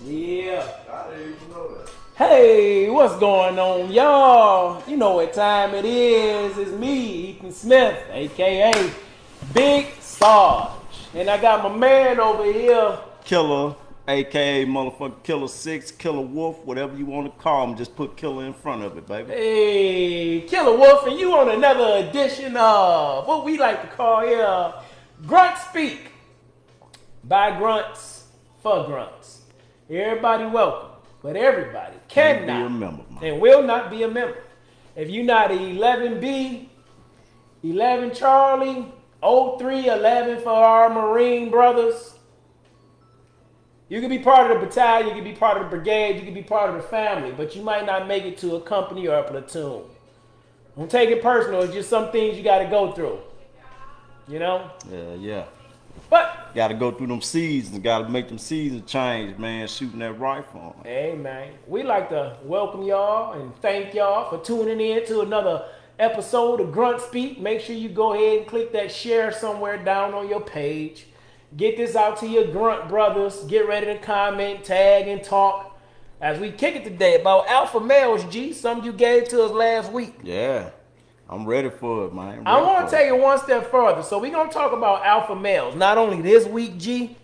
Yeah. I didn't even know that. Hey, what's going on, y'all? You know what time it is. It's me, Ethan Smith, a.k.a. Big Sarge. And I got my man over here. Killer, aka motherfucker Killer 6, Killer Wolf, whatever you want to call him, just put Killer in front of it, baby. Hey, Killer Wolf, and you on another edition of what we like to call here Grunt Speak. By grunts, for grunts. Everybody welcome, but everybody cannot be a member, and will not be a member. If you're not an 11B, 11 Charlie, 0311 for our Marine brothers, you can be part of the battalion, you can be part of the brigade, you can be part of the family, but you might not make it to a company or a platoon. Don't take it personal, it's just some things you got to go through. You know? Yeah. But gotta go through them seasons, gotta make them seasons change, man, shooting that rifle. Hey, man. We like to welcome y'all and thank y'all for tuning in to another episode of Grunt Speak. Make sure you go ahead and click that share somewhere down on your page. Get this out to your grunt brothers. Get ready to comment, tag, and talk as we kick it today about alpha males, G. Something you gave to us last week. Yeah. I'm ready for it, man. I want to take it one step further. So we're going to talk about alpha males. Not only this week, G,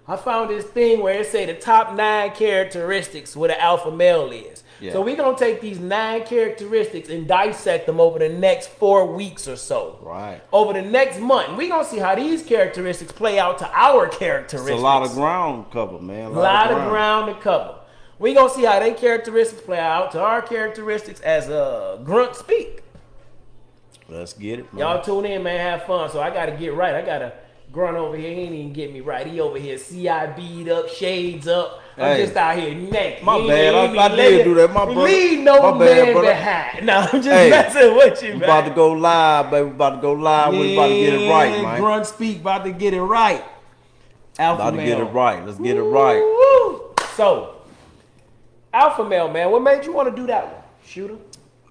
I found this thing where it say the top 9 characteristics what an alpha male is. Yeah. So we're going to take these 9 characteristics and dissect them over the next 4 weeks or so. Right. Over the next month. We're going to see how these characteristics play out to our characteristics. It's a lot of ground to cover, man. A lot of ground to cover. We're going to see how their characteristics play out to our characteristics as a Grunt Speak. Let's get it, man. Y'all tune in, man. Have fun. So I got to get right. I got to Grunt over here. He ain't even get me right. He over here CIB'd up, shades up. I'm just out here naked. My bad. I did do that. My brother. Leave no man behind. No, I'm just messing with you, man. We about to go live, baby. We about to go live. We about to get it right, man. Grunt Speak about to get it right. Alpha about to male. get it right. Let's get it right. Woo. So, alpha male, man. What made you want to do that one? Shooter?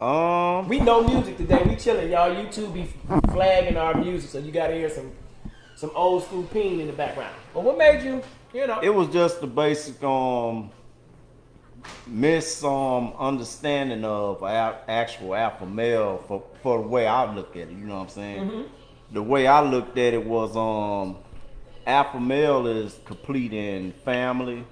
We know music today. We chilling, y'all. YouTube be flagging our music, so you gotta hear some old school peen in the background. But what made you, It was just the basic understanding of actual alpha male for the way I look at it. You know what I'm saying? Mm-hmm. The way I looked at it was alpha male is complete in family,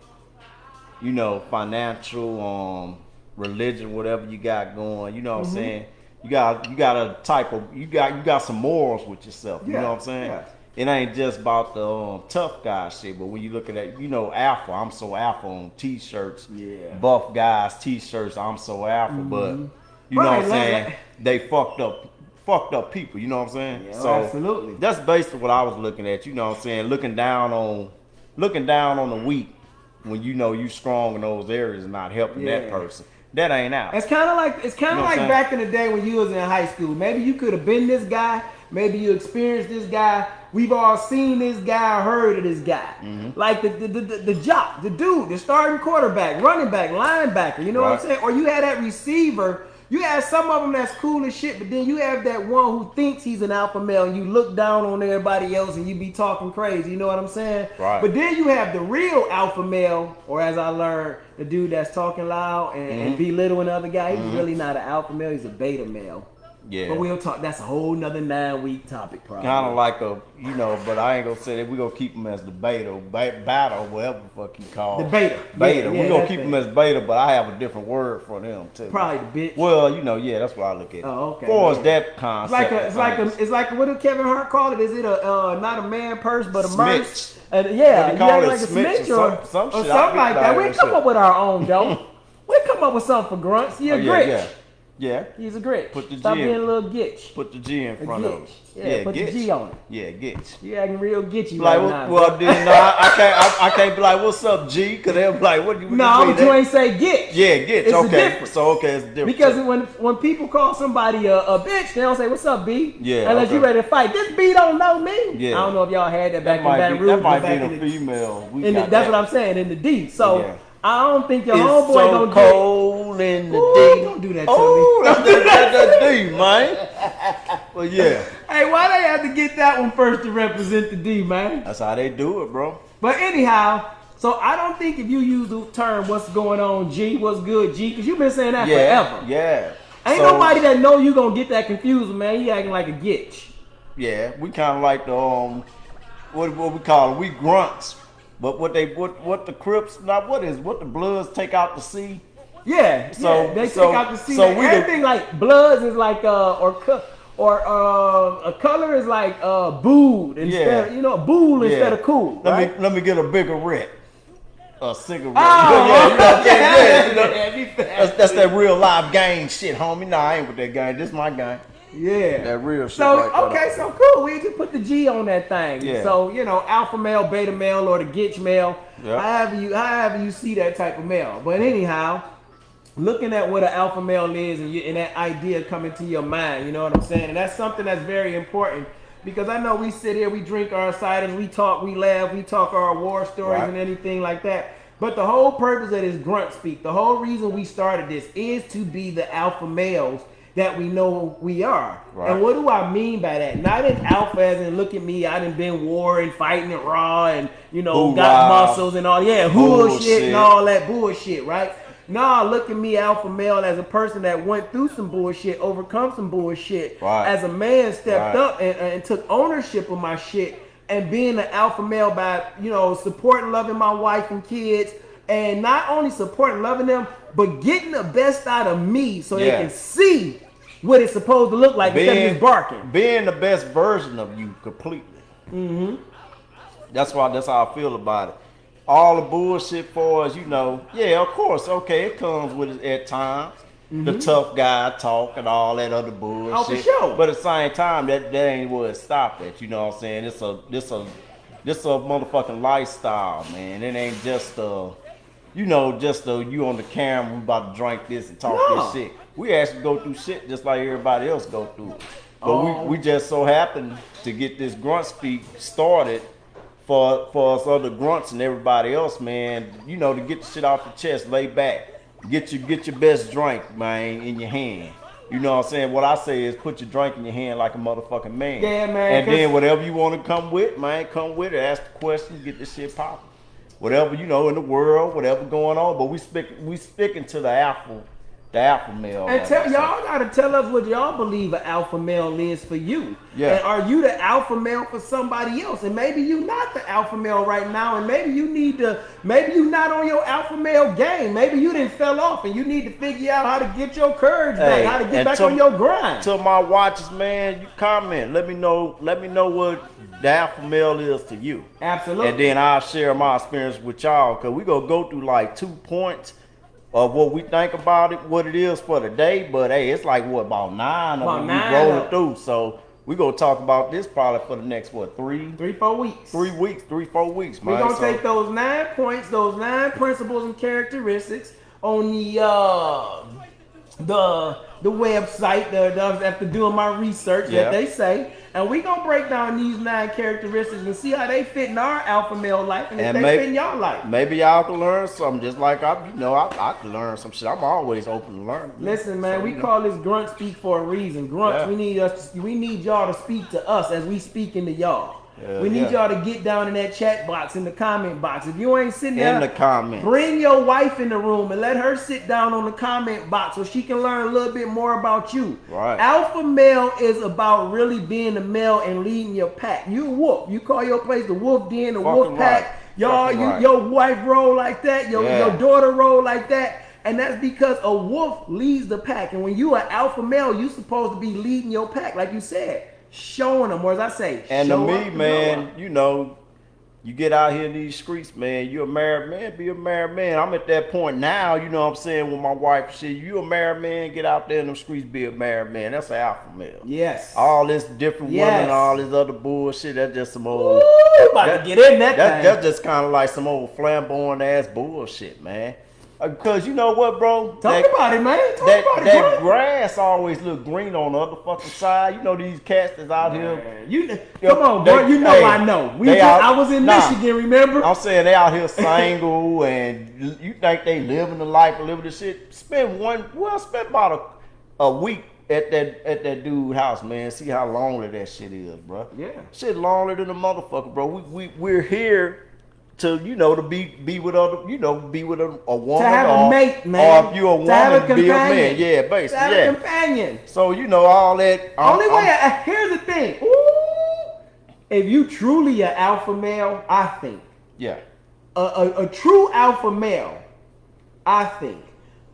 financial, religion, whatever you got going, you know what I'm saying? You got a type of you got some morals with yourself, you know what I'm saying? Yeah. It ain't just about the tough guy shit, but when you look at that, alpha, I'm so alpha on t-shirts, buff guys t-shirts, I'm so alpha, but you know what I'm saying? They fucked up people, you know what I'm saying? Yeah, so absolutely. That's basically what I was looking at, you know what I'm saying? Looking down on the weak when you strong in those areas and not helping that person. That ain't out. It's kind of like back in the day when you was in high school. Maybe you could have been this guy. Maybe you experienced this guy. We've all seen this guy, heard of this guy. Mm-hmm. Like the jock, the dude, the starting quarterback, running back, linebacker. You know what I'm saying? Or you had that receiver. You have some of them that's cool as shit, but then you have that one who thinks he's an alpha male and you look down on everybody else and you be talking crazy, you know what I'm saying? Right. But then you have the real alpha male, or as I learned, the dude that's talking loud and belittling the other guy. He's really not an alpha male, he's a beta male. Yeah. But we'll talk, that's a whole nother 9-week topic probably. Kind of like but I ain't gonna say that. We're gonna keep him as the beta, whatever the fuck you call it. The beta. Beta. We're gonna keep him as beta, but I have a different word for them too. Probably the bitch. Well, that's what I look at. Oh, okay. As far as that concept. It's like what did Kevin Hart call it? Is it not a man purse, but a smidge? Yeah, call it like a smidge or something like that. We come up with our own, though. We come up with something for grunts. He a gritch. Yeah. He's a gritch. Put the G Stop in. being a little gitch. Put the G in front of him. Yeah, put gitch. the G on it. Yeah, gitch. You acting real gitchy like, right now. Well, then no, I can't be like, what's up, G? Because they'll be like, what do you mean? No, but you ain't say gitch. Yeah, gitch. It's okay. So, it's different. Because when people call somebody a bitch, they don't say, what's up, B? Yeah. Unless you ready to fight. This B don't know me. Yeah. I don't know if y'all had that back in Baton Rouge. That might be the female. That's what I'm saying, in the D. So, yeah. I don't think your homeboy so gonna cold in the D. Don't do that to me. That's D, man. Well, yeah. Hey, why they have to get that one first to represent the D, man? That's how they do it, bro. But anyhow, So I don't think if you use the term "what's going on, G," "what's good, G," because you've been saying that forever. Yeah. Ain't nobody that know you gonna get that confused, man. You acting like a gitch. Yeah, we kind of like the what we call it, we grunts. But what the Crips, not what the Bloods take out to sea. Yeah, so they take out the sea. So everything like Bloods is like a color is like booed instead booed instead of cool. Let me get a bigger rip. A cigarette. Oh, that's that real live gang shit, homie. Nah, I ain't with that gang. This my gang. Yeah. That real shit. So, right okay, so cool. We can put the G on that thing. Yeah. So, alpha male, beta male, or the gitch male. Yep. However you see that type of male. But anyhow, looking at what an alpha male is and that idea coming to your mind, you know what I'm saying? And that's something that's very important. Because I know we sit here, we drink our ciders, we talk, we laugh, we talk our war stories and anything like that. But the whole purpose of this Grunt Speak, the whole reason we started this is to be the alpha males that we know we are. Right. And what do I mean by that? Not in alpha as in look at me, I done been warring, fighting and raw and, got muscles and all, bullshit and all that bullshit, right? Nah, look at me, alpha male, as a person that went through some bullshit, overcome some bullshit. Right. As a man, stepped up and took ownership of my shit, and being an alpha male by, supporting, loving my wife and kids, and not only supporting, loving them, but getting the best out of me so they can see what it's supposed to look like instead of just barking. Being the best version of you completely. Mm-hmm. That's how I feel about it. All the bullshit for us, of course, okay, it comes with it at times. Mm-hmm. The tough guy talk and all that other bullshit. Oh, for sure. But at the same time, that ain't what it stopped at. You know what I'm saying? This a motherfucking lifestyle, man. It ain't just you on the camera, we about to drink this and talk this shit. We actually go through shit just like everybody else go through it. But we just so happen to get this Grunt Speak started for us other grunts and everybody else, man, to get the shit off the chest, lay back. Get your best drink, man, in your hand. You know what I'm saying? What I say is put your drink in your hand like a motherfucking man. Yeah, man. And then whatever you want to come with, man, come with it. Ask the questions, get this shit popping. Whatever, in the world, whatever going on. But we sticking to the alpha male. And y'all gotta tell us what y'all believe an alpha male is for you. Yeah. And are you the alpha male for somebody else? And maybe you not the alpha male right now, and maybe you not on your alpha male game. Maybe you didn't fell off and you need to figure out how to get your courage back, how to get back on your grind. To my watchers, man, you comment. Let me know what the alpha male is to you. Absolutely. And then I'll share my experience with y'all, because we gonna go through like 2 points of what we think about it, what it is for the day. But hey, it's like about 9 of them we rolling through. So we gonna talk about this probably for the next 4 weeks. 3, 4 weeks, man. We're gonna take those 9 points, those 9 principles and characteristics on the website, after doing my research that they say, and we gonna break down these 9 characteristics and see how they fit in our alpha male life and if they fit in y'all life. Maybe y'all can learn something, just like I can learn some shit. I'm always open to learn. Listen, man, we call this Grunt Speak for a reason. Grunts, we need y'all to speak to us as we speak into y'all. We need y'all to get down in that chat box, in the comment box. If you ain't sitting there, in the comments, bring your wife in the room and let her sit down on the comment box so she can learn a little bit more about you. Right. Alpha male is about really being the male and leading your pack. You a wolf. You call your place the wolf den, the wolf pack. Y'all, your wife roll like that. Your daughter roll like that. And that's because a wolf leads the pack. And when you are alpha male, you supposed to be leading your pack, like you said. Showing them, or as I say, and to me, man, you get out here in these streets, man, you a married man, be a married man. I'm at that point now, you know what I'm saying, with my wife, shit, you a married man, get out there in them streets, be a married man. That's an alpha male. Yes. All this different women, all this other bullshit, that's just some old... about to get in that thing. That's just kind of like some old flamboyant ass bullshit, man. Because you know what, bro? Talk about it, man. That grass always look green on the other fucking side. You know these cats that's out here. Come on, bro. You know I know. I was in Michigan, remember? I'm saying they out here single, and you think they living the life, living the shit. Spend about a week at that dude's house, man. See how lonely that shit is, bro. Yeah. Shit lonelier than a motherfucker, bro. We're here to to be with other be with a woman to have or a mate, man. or if you're a woman to have a to be a companion. man. Yeah, basically. To have a companion. So all that. Only way. Here's the thing. Ooh, if you truly an alpha male, I think. Yeah. A true alpha male, I think,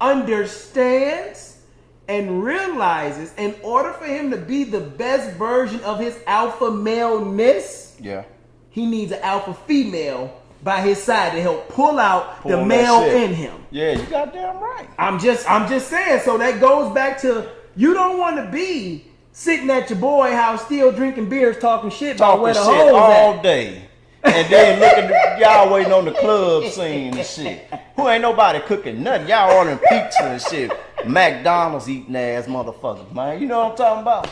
understands and realizes in order for him to be the best version of his alpha male-ness, he needs an alpha female by his side to help pull the male in him. Yeah, you goddamn right. I'm just saying. So that goes back to you don't want to be sitting at your boy house still drinking beers, talking shit about where the hoes all at. day. And then looking, y'all waiting on the club scene and shit. Who ain't nobody cooking nothing? Y'all ordering pizza and shit. McDonald's eating ass motherfuckers, man. You know what I'm talking about?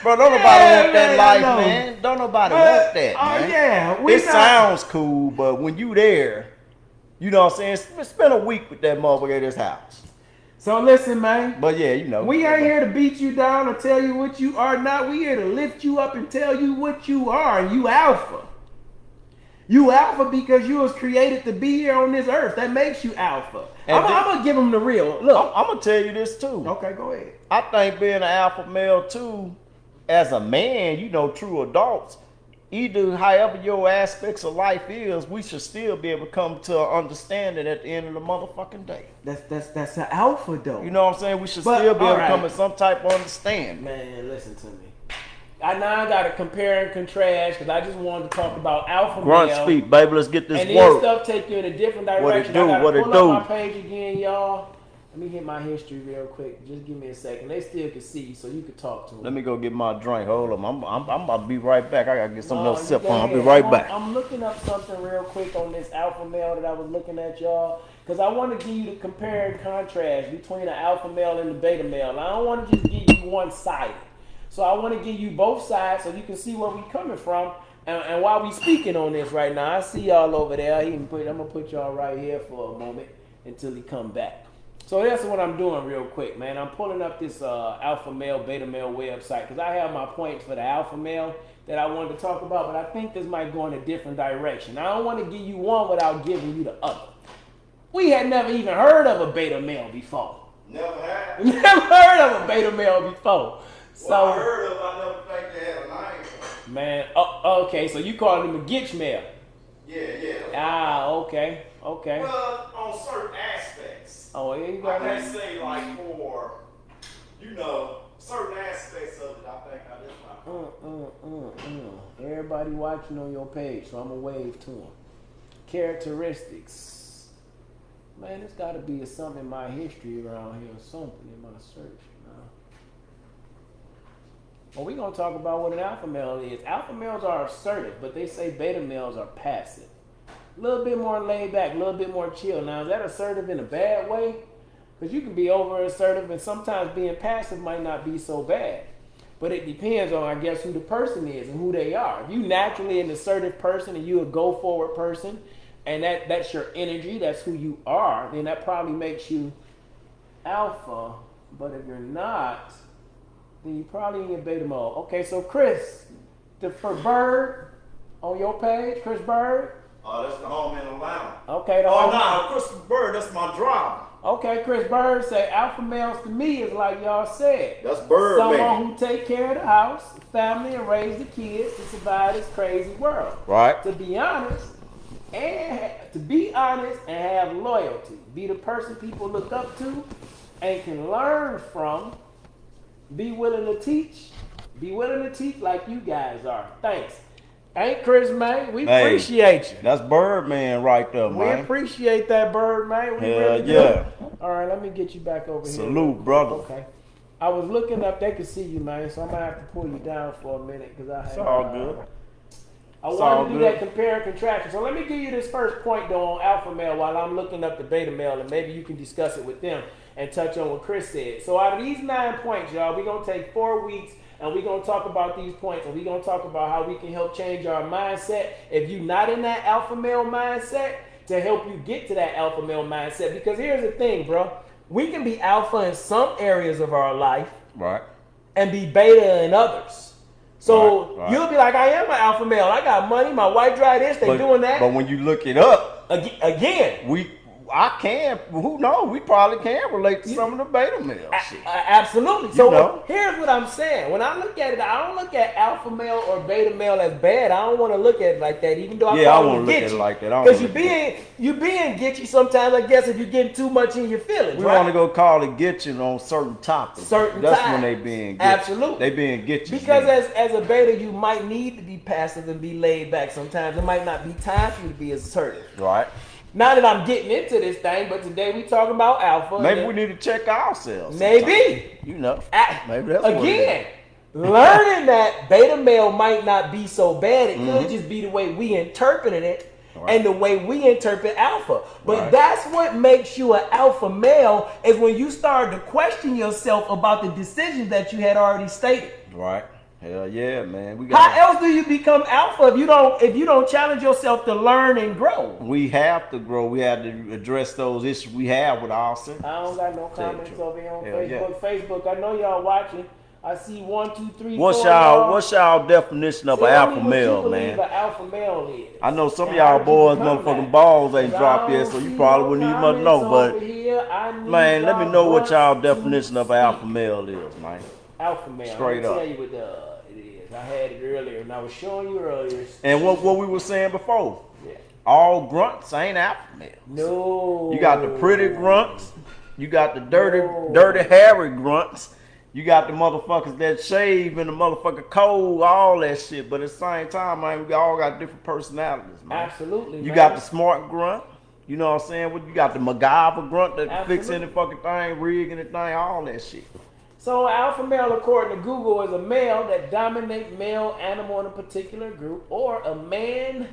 Bro, don't nobody want that life, man. Don't nobody want that, man. Yeah. It sounds cool, but when you there, you know what I'm saying? Spend a week with that motherfucker at his house. So listen, man. But yeah, we ain't here to beat you down or tell you what you are not. We here to lift you up and tell you what you are. And you alpha. You alpha because you was created to be here on this earth. That makes you alpha. I'm gonna give them the real. Look, I'm gonna tell you this too. Okay, go ahead. I think being an alpha male too, as a man, true adults, either however your aspects of life is, we should still be able to come to an understanding at the end of the motherfucking day. That's an alpha though. You know what I'm saying? We should still be able to come to some type of understanding. Man, listen to me. I got to compare and contrast because I just wanted to talk about alpha Grunt male. Speak, baby. Let's get this and work. And this stuff take you in a different direction. What it do? Pull up my page again, y'all. Let me hit my history real quick. Just give me a second. They still can see you, so you can talk to them. Let me go get my drink. Hold on. I'm about to be right back. I got to get something else to sip on. I'll be right back. I'm looking up something real quick on this alpha male that I was looking at, y'all. Because I want to give you the compare and contrast between the alpha male and the beta male. I don't want to just give you one-sided. So I want to give you both sides so you can see where we coming from. And while we speaking on this right now, I see y'all over there. I'm going to put y'all right here for a moment until he come back. So that's what I'm doing real quick, man. I'm pulling up this alpha male, beta male website because I have my points for the alpha male that I wanted to talk about, but I think this might go in a different direction. I don't want to give you one without giving you the other. We had never even heard of a beta male before. Never had. Never heard of a beta male before. So, I heard of I never think they had a name. Man, okay, so you call him a gitch male? Yeah. Okay. Well, on certain aspects. Oh, yeah, you got I can't say like for, certain aspects of it, I think I just Everybody watching on your page, so I'm going to wave to them. Characteristics. Man, there's got to be something in my history around here, something in my search. Well, we're going to talk about what an alpha male is. Alpha males are assertive, but they say beta males are passive. A little bit more laid back, a little bit more chill. Now, is that assertive in a bad way? Because you can be over assertive and sometimes being passive might not be so bad. But it depends on, I guess, who the person is and who they are. If you naturally an assertive person and you a go-forward person, and that's your energy, that's who you are, then that probably makes you alpha. But if you're not, then you probably in your beta mode. Okay, so Chris, for Bird on your page, Chris Bird. Oh, that's the home in Atlanta. Okay. Chris Bird, that's my driver. Okay, Chris Bird say alpha males to me is like y'all said. That's Bird, someone who take care of the house, family, and raise the kids to survive this crazy world. Right. To be honest and have loyalty. Be the person people look up to and can learn from. Be willing to teach. Be willing to teach like you guys are. Thanks. Ain't Chris, man? We appreciate you. That's Birdman right there, man. We appreciate that, Bird, man. We really do. All right, let me get you back over here. Salute, brother. Okay. I was looking up. They could see you, man, so I'm going to have to pull you down for a minute because I have. It's all good. I wanted to do that compare and contraction. So let me give you this first point, though, on alpha male while I'm looking up the beta male, and maybe you can discuss it with them and touch on what Chris said. So out of these 9 points, y'all, we're going to take 4 weeks, and we're going to talk about these points, and we're going to talk about how we can help change our mindset. If you're not in that alpha male mindset, to help you get to that alpha male mindset. Because here's the thing, bro. We can be alpha in some areas of our life. Right. And be beta in others. So Right. you'll be like, I am an alpha male. I got money. My wife drive this. They doing that. But when you look it up, again, who knows? We probably can relate to some of the beta male shit. Absolutely. So here's what I'm saying. When I look at it, I don't look at alpha male or beta male as bad. I don't want to look at it like that, even though I call it look at it like that. Because you being gitchy sometimes, I guess, if you're getting too much in your feelings. We want to go call it gitching on certain topics. That's when they being gitchy. Absolutely. They being gitchy. Because as a beta, you might need to be passive and be laid back sometimes. It might not be time for you to be assertive. Right. Not that I'm getting into this thing, but today we talking about alpha. Maybe we need to check ourselves. Maybe. You know. Maybe that's again. Learning that beta male might not be so bad. It could just be the way we interpreted it and the way we interpret alpha. But that's what makes you an alpha male is when you start to question yourself about the decisions that you had already stated. Right. Hell yeah, man. How else do you become alpha if you don't challenge yourself to learn and grow? We have to grow. We have to address those issues we have with ourselves. I don't got no comments over here on Facebook. Facebook, I know y'all watching. I see 1, 2, 3. What's y'all definition of an alpha male, man? An alpha male is. I know some of y'all boys motherfucking balls ain't dropped yet, so you probably wouldn't even much know. But man, let me know what y'all definition of an alpha male is, man. Alpha male. Straight up. I'll tell you what it is. I had it earlier, and I was showing you earlier. And what we were saying before. Yeah. All grunts ain't alpha males. No. You got the pretty grunts. You got the dirty, hairy grunts. You got the motherfuckers that shave and the motherfucker cold, all that shit. But at the same time, man, we all got different personalities, man. Absolutely. You got the smart grunt. You know what I'm saying? You got the MacGyver grunt that fix any fucking thing, rig anything, all that shit. So alpha male, according to Google, is a male that dominates male animal in a particular group, or a man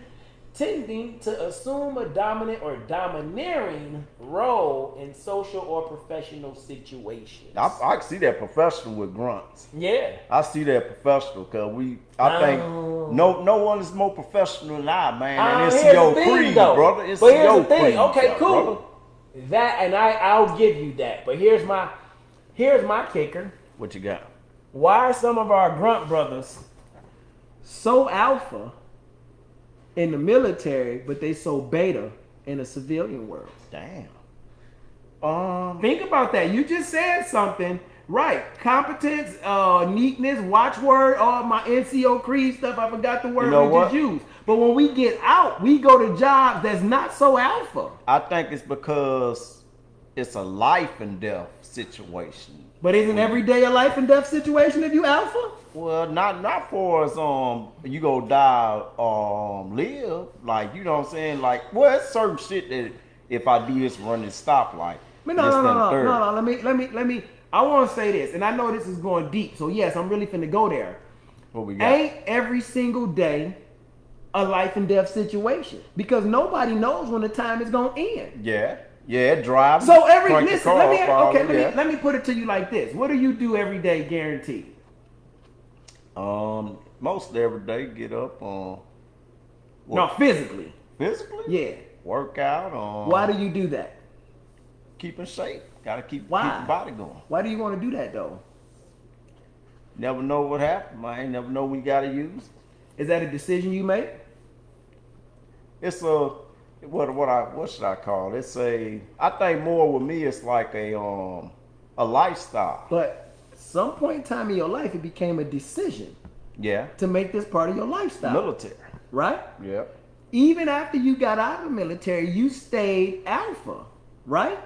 tending to assume a dominant or domineering role in social or professional situations. I can see that professional with grunts. Yeah. I see that professional because I think no one is more professional than I, man. And it's your creed, brother. It's but here's your the thing. creed, Okay, cool. Brother. That, and I'll give you that. But here's my kicker. What you got? Why are some of our grunt brothers so alpha in the military, but they so beta in the civilian world? Damn. Think about that. You just said something. Right. Competence, neatness, watchword, all my NCO creed stuff. I forgot the word just used. But when we get out, we go to jobs that's not so alpha. I think it's because it's a life and death situation. But isn't every day a life and death situation if you alpha? Well, not for us. You go die, live. Like, you know what I'm saying? Like, well, it's certain shit that if I do this run and stop, like. No. Let me. I want to say this, and I know this is going deep. So yes, I'm really finna go there. What we got? Ain't every single day a life and death situation because nobody knows when the time is gonna end. Yeah, drive. So let me put it to you like this. What do you do every day guaranteed? Most every day get up on. No, physically. Physically? Yeah. Work out. Why do you do that? Keep in shape. Gotta keep the body going. Why do you want to do that though? Never know what happened, man. Never know when you gotta use it. Is that a decision you make? It's a what should I call it? I think more with me it's like a lifestyle. But some point in time in your life it became a decision. Yeah. To make this part of your lifestyle. Military. Right? Yeah. Even after you got out of the military, you stayed alpha, right?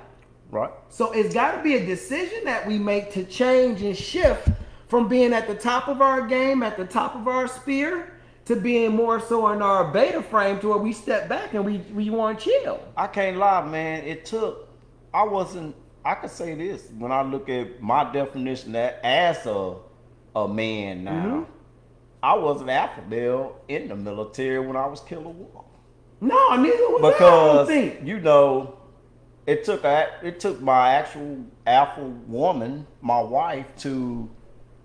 Right. So it's got to be a decision that we make to change and shift from being at the top of our game, at the top of our spear, to being more so in our beta frame to where we step back and we want to chill. I can't lie, man. I could say this when I look at my definition as a man now. I wasn't alpha male in the military when I was killer wolf. No, neither was because, I. Because you know, it took my actual alpha woman, my wife, to,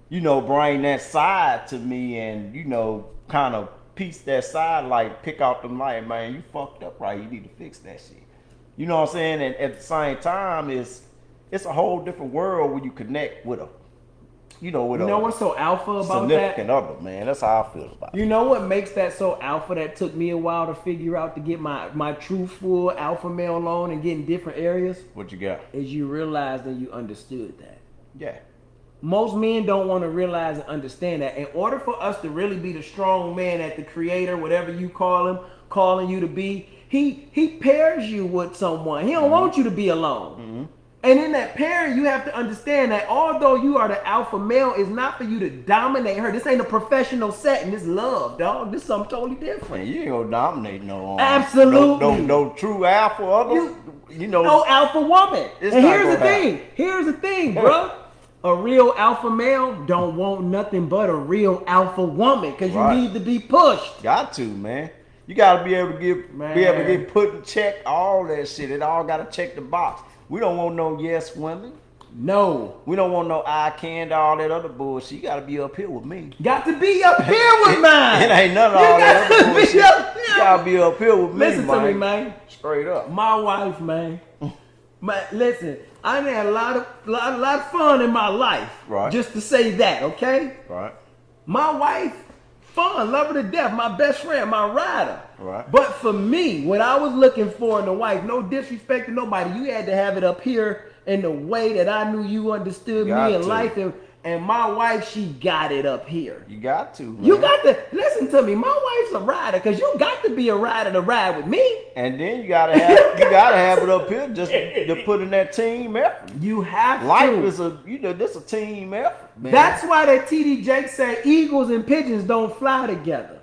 you know, bring that side to me and, you know, kind of piece that side, like pick out them like, man, you fucked up, right? You need to fix that shit. You know what I'm saying? And at the same time, it's a whole different world when you connect with you know, with you know what's so alpha about significant that? other, man. That's how I feel about it. You know what makes that so alpha that took me a while to figure out to get my true full alpha male on and get in different areas? What you got? Is you realized and you understood that. Yeah. Most men don't want to realize and understand that. In order for us to really be the strong man that the creator, whatever you call him, calling you to be, he pairs you with someone. He don't want you to be alone. And in that pairing, you have to understand that although you are the alpha male, it's not for you to dominate her. This ain't a professional setting. This love, dog. This is something totally different. Man, you ain't gonna dominate no. Absolutely. No true alpha other. You know. No alpha woman. And here's the thing. Here's the thing, bro. A real alpha male don't want nothing but a real alpha woman because you need to be pushed. Got to, man. You gotta be able to get put in check, all that shit. It all gotta check the box. We don't want no yes women. No. We don't want no eye candy, all that other bullshit. You gotta be up here with me. Got to be up here with mine. It ain't none of all that other bullshit. You gotta be up here with me, Listen to me, man. Straight up. My wife, man. Listen, I had a lot of fun in my life. Right. Just to say that, okay? Right. My wife, fun, love her to death, my best friend, my rider. Right. But for me, what I was looking for in a wife, no disrespect to nobody, you had to have it up here in the way that I knew you understood me in life. And my wife, she got it up here. You got to, man. You got to, listen to me, my wife's a rider, because you got to be a rider to ride with me. And then you gotta have it up here just to put in that team effort. You have Life to. is this a team effort, man. That's why that TD Jake said eagles and pigeons don't fly together.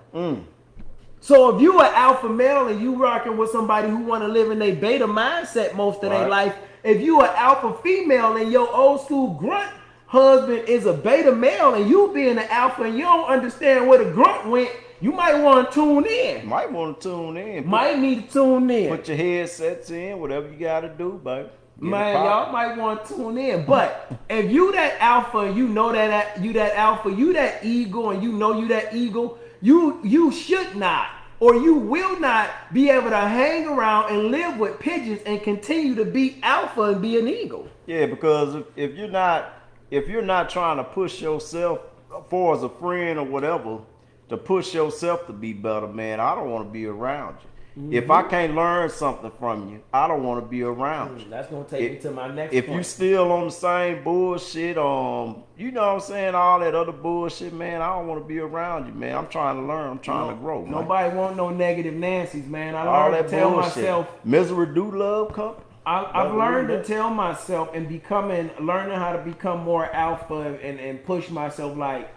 So if you an alpha male and you rocking with somebody who want to live in a beta mindset most of their life, if you an alpha female and your old school grunt husband is a beta male and you being an alpha and you don't understand where the grunt went, you might want to tune in. Might want to tune in. Might need to tune in. Put your headsets in, whatever you got to do, baby. Man, y'all might want to tune in. But if you that alpha and you know that you that alpha, you that eagle and you know you that eagle, you should not or you will not be able to hang around and live with pigeons and continue to be alpha and be an eagle. Yeah, because if you're not trying to push yourself for as a friend or whatever, to push yourself to be better, man, I don't want to be around you. If I can't learn something from you, I don't want to be around you. That's gonna take me to my next If point. you still on the same bullshit, you know what I'm saying, all that other bullshit, man, I don't want to be around you, man. I'm trying to learn. I'm trying to grow, man. Nobody want no negative Nancy's, man. I all learned that to tell bullshit. myself. Misery do love company. I've learned to tell myself and learning how to become more alpha and push myself. Like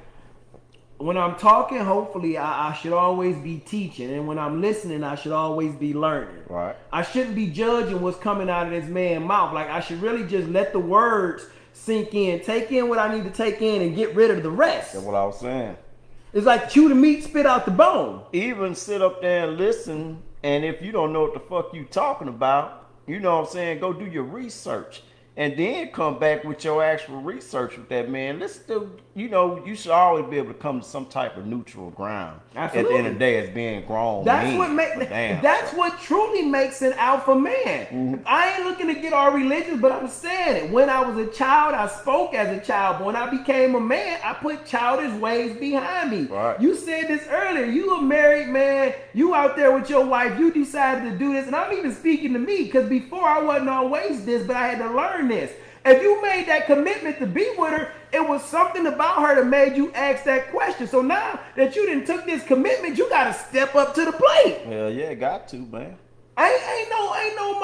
when I'm talking, hopefully I should always be teaching, and when I'm listening, I should always be learning. Right. I shouldn't be judging what's coming out of this man's mouth. Like I should really just let the words sink in, take in what I need to take in, and get rid of the rest. That's what I was saying. It's like chew the meat, spit out the bone. Even sit up there and listen, and if you don't know what the fuck you talking about, you know what I'm saying, go do your research. And then come back with your actual research with that, man. Let's do, you should always be able to come to some type of neutral ground. Absolutely. At the end of the day, it's being grown. That's what truly makes an alpha man. I ain't looking to get all religious, but I'm saying it. When I was a child, I spoke as a child. But when I became a man, I put childish ways behind me. Right. You said this earlier. You a married man. You out there with your wife. You decided to do this. And I'm even speaking to me because before I wasn't always this, but I had to learn this. If you made that commitment to be with her, it was something about her that made you ask that question. So now that you done took this commitment, you gotta step up to the plate. Hell yeah, got to, man. Ain't no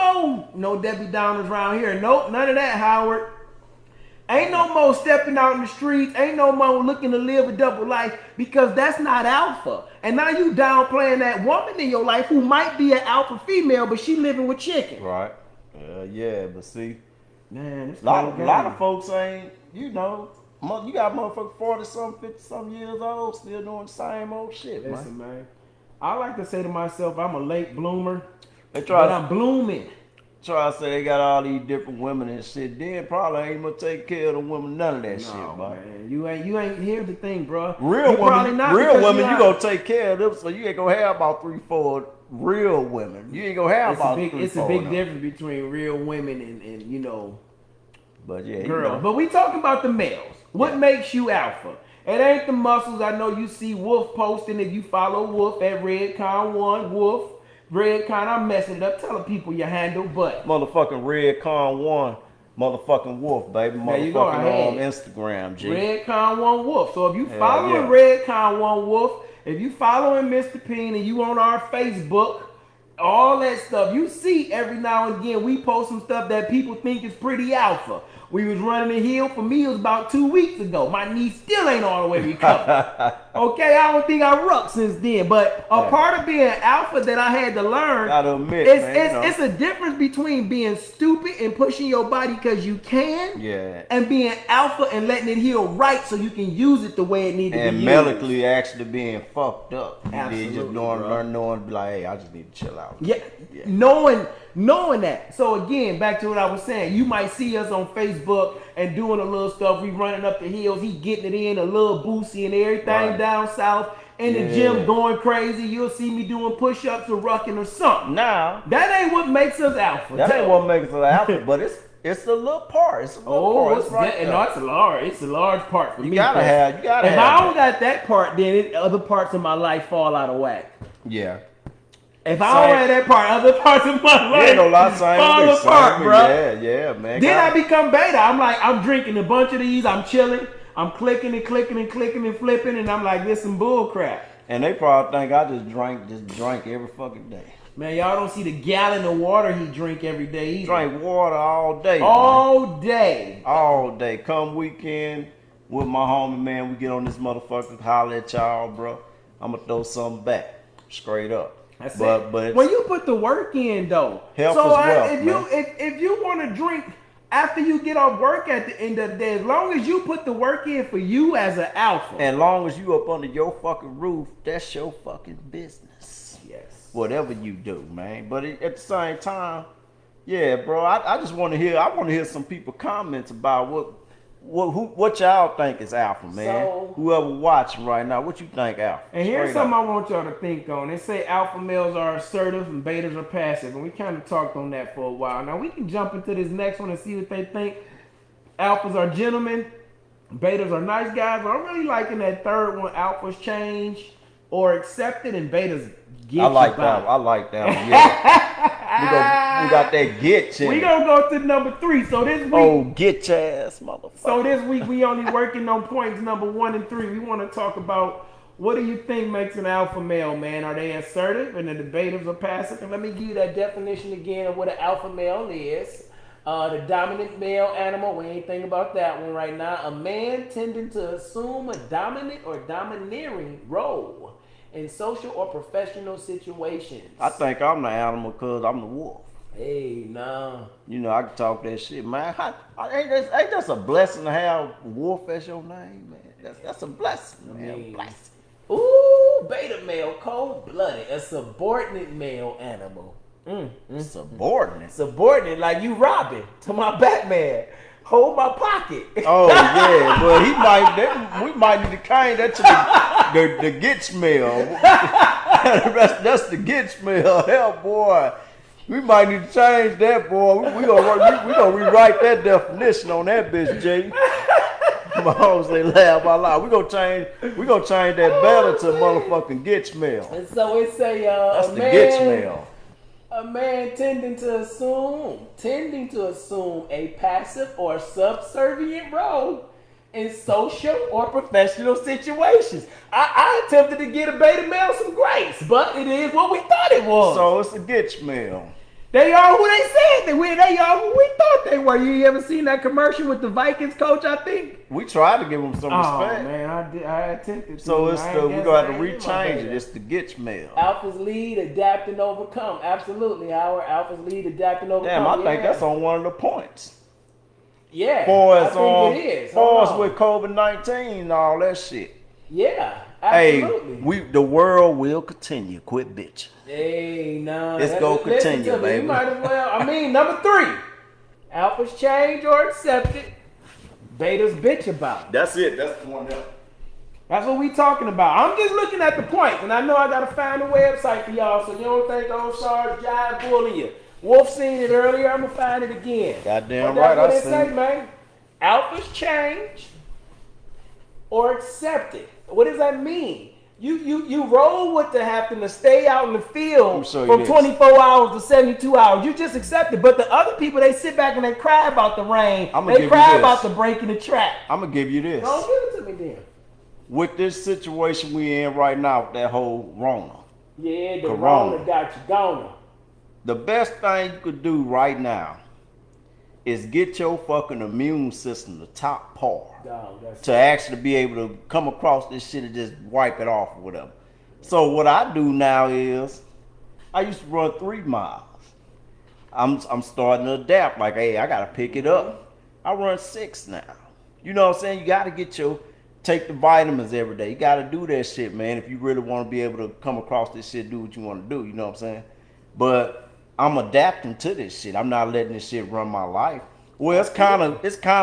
more Debbie Downers around here. Nope, none of that, Howard. Ain't no more stepping out in the streets. Ain't no more looking to live a double life because that's not alpha. And now you downplaying that woman in your life who might be an alpha female, but she living with chicken. Right. Yeah, but see. Man, it's a lot of folks ain't, you got motherfuckers 40-something, 50-something years old still doing the same old shit, Listen, man. I like to say to myself, I'm a late bloomer, but I'm blooming. Try to say they got all these different women and shit. Then probably ain't gonna take care of the women, none of that shit, man. You ain't. Here's the thing, bro. Real women, you gonna take care of them, so you ain't gonna have about 3-4 real women. You ain't gonna have about 3-4. It's a big difference between real women and But yeah, girls. But we talking about the males. What makes you alpha? It ain't the muscles. I know you see Wolf posting. If you follow Wolf at Redcon1, Wolf, Redcon, I'm messing it up. Telling people your handle, but motherfucking Redcon1, motherfucking Wolf, baby. Motherfucking on Instagram, G. Redcon1 Wolf. So if you following Redcon1 Wolf, if you following Mr. Peen and you on our Facebook, all that stuff, you see every now and again we post some stuff that people think is pretty alpha. We was running the hill. For me, it was about 2 weeks ago. My knee still ain't all the way recovered. Okay, I don't think I rucked since then. But a part of being alpha that I had to learn, gotta admit, it's a difference between being stupid and pushing your body because you can, and being alpha and letting it heal right so you can use it the way it needs to be used. And medically actually being fucked up. Absolutely, just knowing, be like, hey, I just need to chill out. Yeah. Knowing that. So again, back to what I was saying, you might see us on Facebook and doing a little stuff. We running up the hills. He getting it in, a little boosty and everything down south. In the gym going crazy. You'll see me doing push-ups or rucking or something. Now, that ain't what makes us alpha. That ain't what makes us alpha, but it's a little part. It's a little part. It's a large part for me. You gotta have. If I don't got that part, then other parts of my life fall out of whack. Yeah. If I don't have that part, other parts of my life fall apart, bro. Yeah, man. Then I become beta. I'm like, I'm drinking a bunch of these. I'm chilling. I'm clicking and flipping, and I'm like, this some bull crap. And they probably think I just drank every fucking day. Man, y'all don't see the gallon of water he drink every day either. Drink water all day. All day. All day. Come weekend with my homie, man, we get on this motherfucker, holler at y'all, bro. I'm gonna throw something back. Straight up. But when you put the work in though, health so is wealth, if you want to drink after you get off work at the end of the day, as long as you put the work in for you as an alpha, and long as you up under your fucking roof, that's your fucking business. Yes. Whatever you do, man. But at the same time, yeah, bro, I just want to hear. I want to hear some people comments about what y'all think is alpha, man. So, whoever watching right now, what you think alpha? And here's something I want y'all to think on. They say alpha males are assertive and betas are passive, and we kind of talked on that for a while. Now we can jump into this next one and see what they think. Alphas are gentlemen, betas are nice guys. But I'm really liking that third one. Alphas change or accepted, and betas get I like that one. Yeah. we got that get you. We gonna go to number 3. So this week, get your ass, motherfucker. So this week we only working on points number 1 and 3. We want to talk about what do you think makes an alpha male, man? Are they assertive and the betas are passive? And let me give you that definition again of what an alpha male is. The dominant male animal, we ain't thinking about that one right now. A man tending to assume a dominant or domineering role in social or professional situations. I think I'm the animal because I'm the wolf. Hey, nah. You know, I can talk that shit, man. Ain't that a blessing to have wolf as your name, man? That's a blessing, man. Ooh, beta male, cold-blooded, a subordinate male animal. Subordinate, like you Robin to my Batman. Hold my pocket. Oh yeah, well we might need to change that to the get smell. that's the get smell. Hell, boy, we might need to change that, boy. We gonna rewrite that definition on that bitch, Jay. My homies they laugh out loud. We gonna change that better to motherfucking get smell. And so it say that's the get smell. A man tending to assume a passive or subservient role in social or professional situations. I attempted to get a beta male some grace, but it is what we thought it was. So it's a get smell. They are who they said they were. They are who we thought they were. You ever seen that commercial with the Vikings coach, I think? We tried to give him some respect. Oh, man, I attempted to. So we're going to have to rechange it. It's the get smell. Alphas lead, adapt, and overcome. Absolutely, Howard. Alphas lead, adapt, and overcome. Damn, I think that's on one of the points. Yeah, I think it is. For us with COVID-19 and all that shit. Yeah, absolutely. Hey, the world will continue. Quit bitching. Hey, no. It's going to continue, baby. You might as well. Number 3. Alphas change or accept it. Betas bitch about it. That's it. That's the one there. That's what we talking about. I'm just looking at the points, and I know I got to find a website for y'all, so you don't think old Sarge jive bullying you. Wolf seen it earlier. I'm going to find it again. Goddamn right, I seen it. Man. Alphas change or accept it. What does that mean? You roll with the having to stay out in the field from 24 hours to 72 hours. You just accept it. But the other people, they sit back and they cry about the rain. They cry about the break in the track. I'm going to give you this. Don't give it to me then. With this situation we in right now, with that whole Rona. Yeah, the Corona got you gone. The best thing you could do right now is get your fucking immune system to top par. To actually be able to come across this shit and just wipe it off or whatever. So what I do now is, I used to run 3 miles. I'm starting to adapt. Like, hey, I gotta pick it up. I run 6 now. You know what I'm saying? You gotta take the vitamins every day. You gotta do that shit, man. If you really want to be able to come across this shit, do what you want to do. You know what I'm saying? But I'm adapting to this shit. I'm not letting this shit run my life. Well, it's kind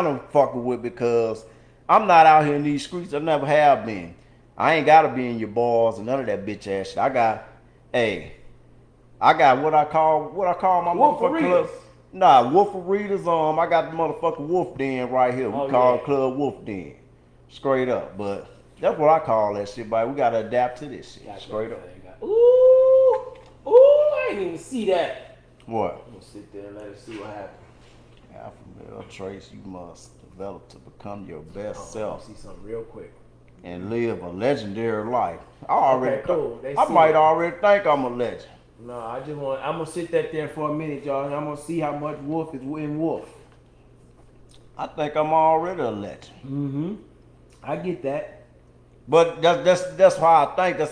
of fucking with because I'm not out here in these streets. I never have been. I ain't gotta be in your bars and none of that bitch ass shit. I got what I call my motherfucking club. Nah, Wolfaritas. I got the motherfucking Wolf Den right here. We call it Club Wolf Den. Straight up. But that's what I call that shit, but we gotta adapt to this shit. Straight up. Ooh, I didn't even see that. What? I'm gonna sit there and let us see what happens. Alpha male traits you must develop to become your best self. See something real quick. And live a legendary life. I might it. already think I'm a legend. No, I'm gonna sit that there for a minute, y'all, and I'm gonna see how much Wolf is in Wolf. I think I'm already a legend. Mm-hmm. I get that. But that's how I think. That's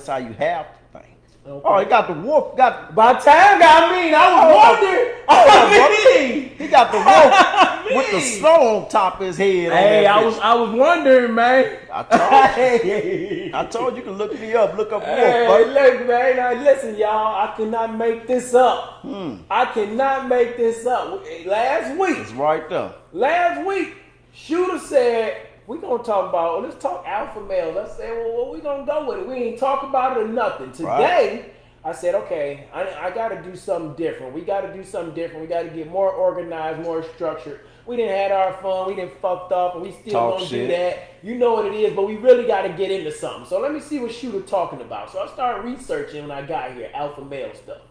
how you have to think. Okay. Oh, he got the wolf. By time got mean. I was wondering. He got the wolf with the snow on top of his head. Hey, I was wondering, man. I told you can look me up. Look up wolf. Hey, look, man. Now, listen, y'all. I cannot make this up. I cannot make this up. Last week. It's right there. Last week, Shooter said, let's talk alpha male. Let's say, well, what we gonna go with it? We ain't talk about it or nothing. Today, I said, okay, I gotta do something different. We gotta do something different. We gotta get more organized, more structured. We didn't had our fun. We didn't fucked up, and we still gonna do that. You know what it is, but we really gotta get into something. So let me see what Shooter talking about. So I started researching when I got here, alpha male stuff.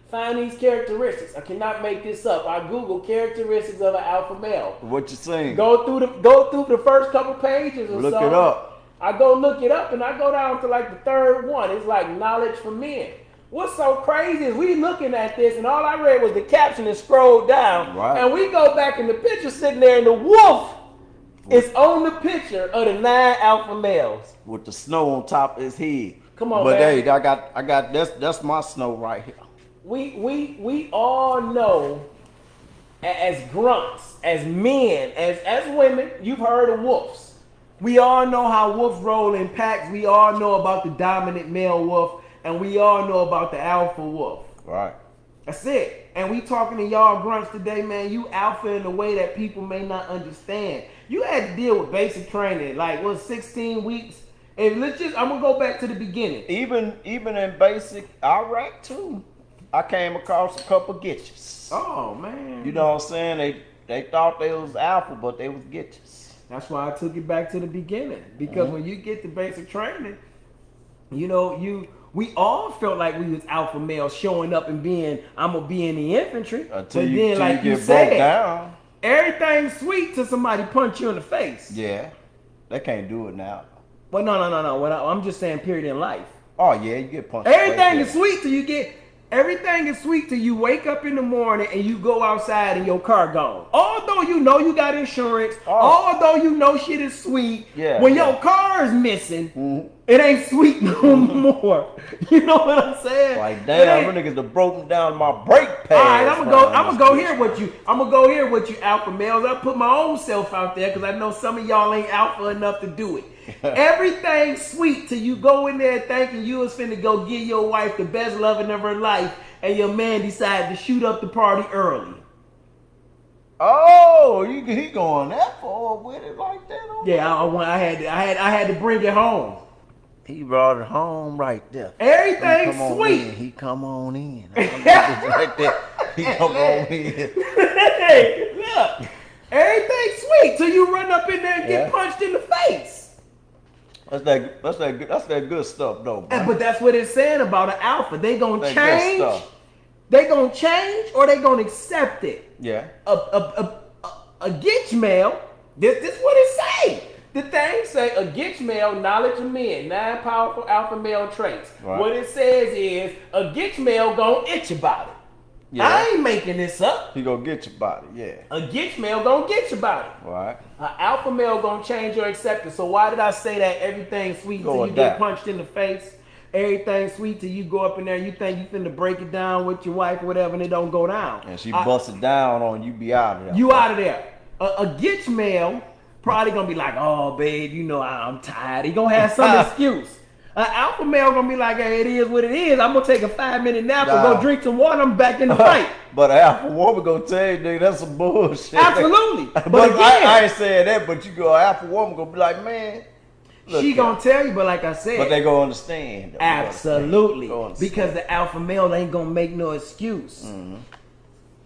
Find these characteristics. I cannot make this up. I Google characteristics of an alpha male. What you saying? Go through the first couple pages or look it up. I go look it up and I go down to like the third one. It's like knowledge for men. What's so crazy is we looking at this and all I read was the caption and scrolled down. Right. And we go back in the picture sitting there and the wolf is on the picture of the 9 alpha males. With the snow on top of his head. Come on, but man. Hey, I got that's my snow right here. We all know as grunts, as men, as women, you've heard of wolves. We all know how wolves roll in packs. We all know about the dominant male wolf, and we all know about the alpha wolf. Right. That's it. And we talking to y'all grunts today, man. You alpha in a way that people may not understand. You had to deal with basic training, like 16 weeks. And I'm gonna go back to the beginning. Even in basic, Iraq too. I came across a couple gitches. Oh man. You know what I'm saying? They thought they was alpha, but they was gitches. That's why I took it back to the beginning. Because when you get the basic training, you know, we all felt like we was alpha males showing up and I'm gonna be in the infantry. Until you get broke down. Everything's sweet till somebody punch you in the face. Yeah. They can't do it now. Well, no. I'm just saying period in life. Oh yeah, you get punched. Everything is sweet till you get. Everything is sweet till you wake up in the morning and you go outside and your car gone. Although you know you got insurance, although you know shit is sweet, when your car is missing, it ain't sweet no more. You know what I'm saying? Like damn, them niggas have broken down my brake pads. All right, I'm gonna go here with you alpha males. I put my own self out there because I know some of y'all ain't alpha enough to do it. Everything's sweet till you go in there thinking you was finna go give your wife the best loving of her life, and your man decided to shoot up the party early. Oh, he going that far with it like that? Yeah, I had to bring it home. He brought it home right there. Everything's sweet. He come on in. Right there. He come on in. Hey, look. Everything wait till you run up in there and get punched in the face. That's that good stuff though. But that's what it's saying about an alpha. They gonna change. They gonna change or they gonna accept it. Yeah. A gitch male. This what it say. The thing say a gitch male, knowledge of men, 9 powerful alpha male traits. Right. What it says is a gitch male gonna itch about it. Yeah. I ain't making this up. He gonna get you about it, yeah. A gitch male gonna get you about it. Right. An alpha male gonna change your acceptance. So why did I say that everything's sweet till you get punched in the face? Everything's sweet till you go up in there and you think you finna break it down with your wife or whatever and it don't go down. And she busts it down on you, be out of there. You out of there. A gitch male probably gonna be like, oh babe, you know I'm tired. He gonna have some excuse. An alpha male gonna be like, hey, it is what it is. I'm gonna take a 5-minute nap and go drink some water. I'm back in the fight. But an alpha woman gonna tell you, nigga, that's some bullshit. Absolutely. But again, I ain't saying that, but you go, an alpha woman gonna be like, man. She gonna tell you, but like I said. But they gonna understand. Though. Absolutely. Because the alpha male ain't gonna make no excuse. Mm-hmm.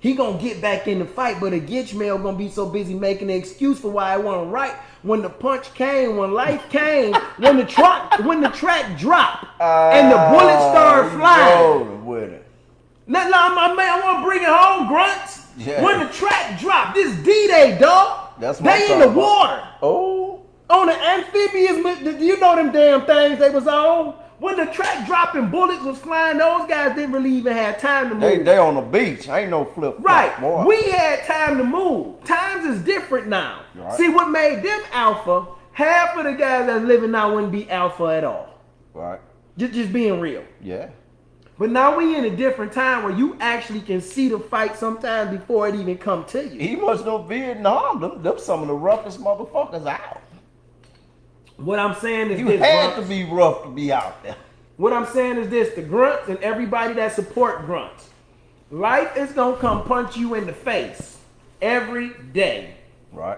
He gonna get back in the fight, but a gitch male gonna be so busy making an excuse for why it wasn't right. When the punch came, when life came, when the track dropped, and the bullets started flying. With it. Now, my man, I want to bring it home, Grunts. Yeah. When the track dropped, this D-Day, dog. That's what they in the water. Oh. On the amphibious, you know them damn things they was on. When the track dropped and bullets was flying, those guys didn't really even have time to move. They on the beach. Ain't no flip. Right. Boy. We had time to move. Times is different now. Right. See, what made them alpha, half of the guys that's living now wouldn't be alpha at all. Right. Just being real. Yeah. But now we in a different time where you actually can see the fight sometimes before it even come to you. He must know Vietnam. Them some of the roughest motherfuckers out. What I'm saying is you had to be rough to be out there. What I'm saying is this, the grunts and everybody that support grunts. Life is going to come punch you in the face every day. Right.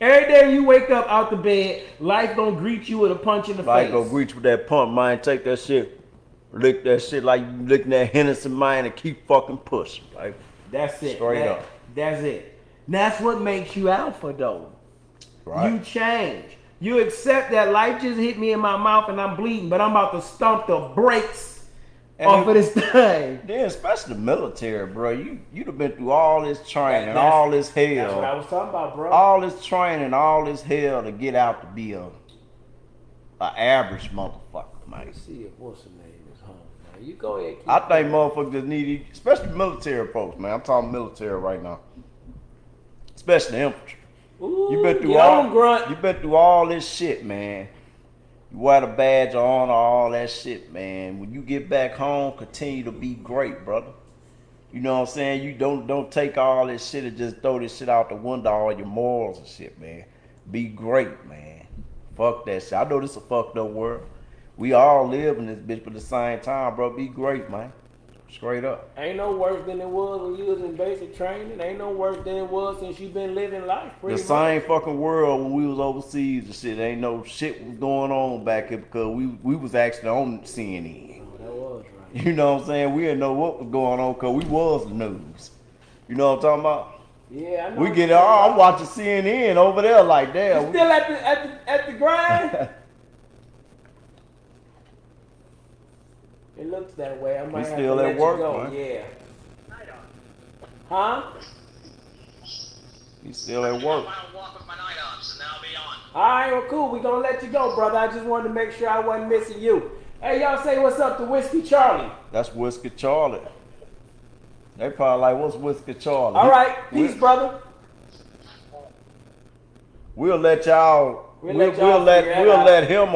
Every day you wake up out the bed, life going to greet you with a punch in the face. Life going to greet you with that pump, man. Take that shit, lick that shit like you licking that Hennessy, man, and keep fucking pushing. Like, that's it. Straight up. That's it. That's what makes you alpha, though. Right. You change. You accept that life just hit me in my mouth and I'm bleeding, but I'm about to stomp the brakes off of this thing. Then, especially the military, bro. You'd have been through all this training, all this hell. That's what I was talking about, bro. All this training, all this hell to get out to be a average motherfucker, man. Let's see if what's the name is home, man. You go ahead. I think motherfuckers need, especially military folks, man. I'm talking military right now. Especially infantry. Ooh, you been through all this shit, man. You wear the badge of honor, all that shit, man. When you get back home, continue to be great, brother. You know what I'm saying? You don't take all this shit and just throw this shit out the window, all your morals and shit, man. Be great, man. Fuck that shit. I know this is a fucked up world. We all live in this bitch, but at the same time, bro, be great, man. Straight up. Ain't no worse than it was when you was in basic training. Ain't no worse than it was since you been living life. The same fucking world when we was overseas and shit. Ain't no shit was going on back here because we was actually on CNN. Oh, that was right. You know what I'm saying? We didn't know what was going on because we was the news. You know what I'm talking about? Yeah, I know. We get I'm watching CNN over there like that. You still at the grind? It looks that way. I might have to let you go. Man. Yeah. Huh? He's still at work. All right, well, cool. We're going to let you go, brother. I just wanted to make sure I wasn't missing you. Hey, y'all say what's up to Whiskey Charlie. That's Whiskey Charlie. They probably like, what's Whiskey Charlie? All right. Peace, brother. We'll let y'all... We'll let him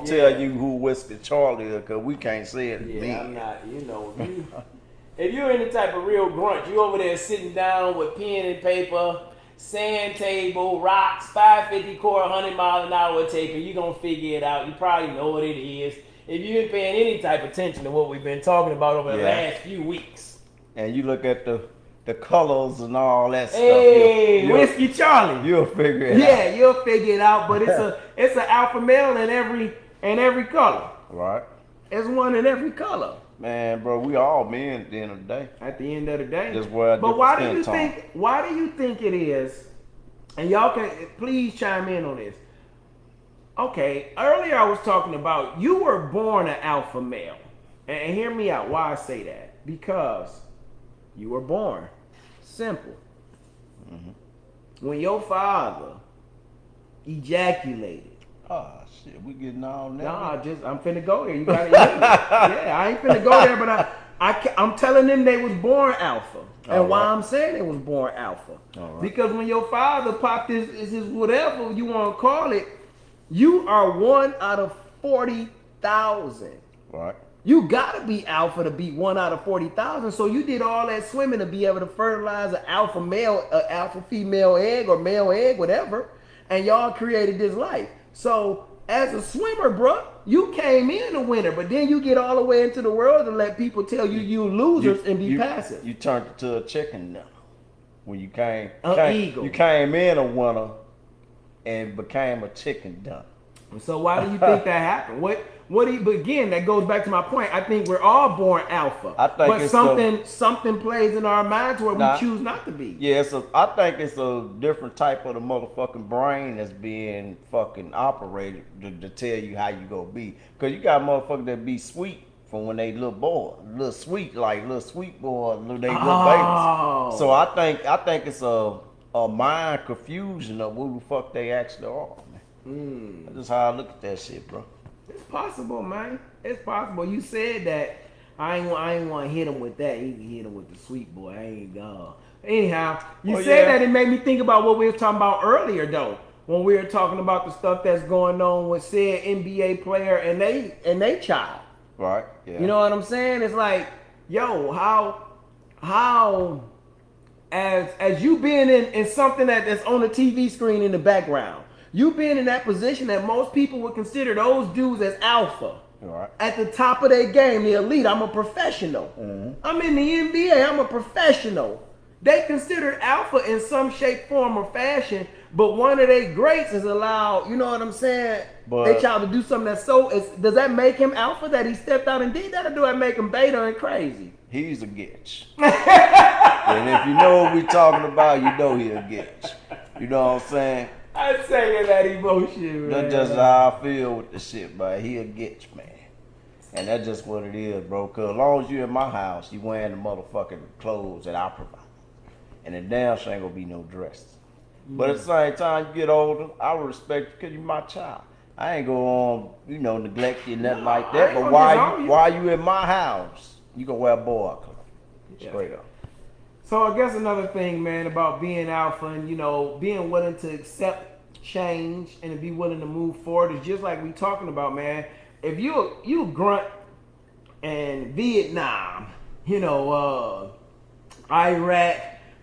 tell you who Whiskey Charlie is, because we can't say it. Yeah, I'm not, you know. If you're any type of real grunt, you over there sitting down with pen and paper, sand table, rocks, 550 core, 100 mile an hour taper, you're going to figure it out. You probably know what it is. If you've been paying any type of attention to what we've been talking about over the last few weeks. And you look at the colors and all that stuff. Hey, Whiskey Charlie. You'll figure it out. Yeah, you'll figure it out. But it's an alpha male in every color. Right. It's one in every color. Man, bro, we all men at the end of the day. At the end of the day. That's where but why do you think it is and y'all can please chime in on this. Okay, earlier I was talking about you were born an alpha male. And hear me out why I say that. Because you were born. Simple. When your father ejaculated. Oh shit, we getting all that. Nah, I'm finna go there. You gotta yeah, I ain't finna go there, but I'm telling them they was born alpha. And why I'm saying they was born alpha. Because when your father popped his whatever you want to call it, you are 1 out of 40,000. Right. You gotta be alpha to be 1 out of 40,000. So you did all that swimming to be able to fertilize an alpha male, alpha female egg or male egg, whatever, and y'all created this life. So as a swimmer, bro, you came in a winner, but then you get all the way into the world and let people tell you losers and be passive. You turned into a chicken dinner when you came. Eagle. You came in a winner and became a chicken dinner. So why do you think that happened? But again, that goes back to my point. I think we're all born alpha. But something plays in our minds where we choose not to be. Yeah, I think it's a different type of the motherfucking brain that's being fucking operated to tell you how you gonna be. Cause you got motherfuckers that be sweet from when they little boy, little sweet boy, little babies. So I think it's a mind confusion of who the fuck they actually are, man. That's just how I look at that shit, bro. It's possible, man. It's possible. You said that. I ain't want to hit him with that. You can hit him with the sweet boy. I ain't gone. Anyhow, you said that. It made me think about what we were talking about earlier, though. When we were talking about the stuff that's going on with said NBA player and they child. Right. Yeah. You know what I'm saying? It's like, yo, how as you being in something that's on the TV screen in the background. You being in that position that most people would consider those dudes as alpha. Right. At the top of their game, the elite. I'm a professional. I'm in the NBA. I'm a professional. They consider alpha in some shape, form, or fashion, but one of their greats is allowed, you know what I'm saying? They child to do something that's does that make him alpha that he stepped out and did that, or do that make him beta and crazy? He's a gitch. And if you know what we're talking about, you know he's a gitch. You know what I'm saying? I'm saying that emotion, man. That's just how I feel with the shit, man. He a gitch, man. And that's just what it is, bro. Cause as long as you in my house, you wearing the motherfucking clothes that I provide. And the damn sure ain't gonna be no dress. But at the same time, you get older, I will respect you because you're my child. I ain't go on, neglect you, nothing like that. But while you in my house, you gonna wear boy clothes. Straight up. So I guess another thing, man, about being alpha and, being willing to accept change and to be willing to move forward is just like we talking about, man. If you grunt and Vietnam, Iraq,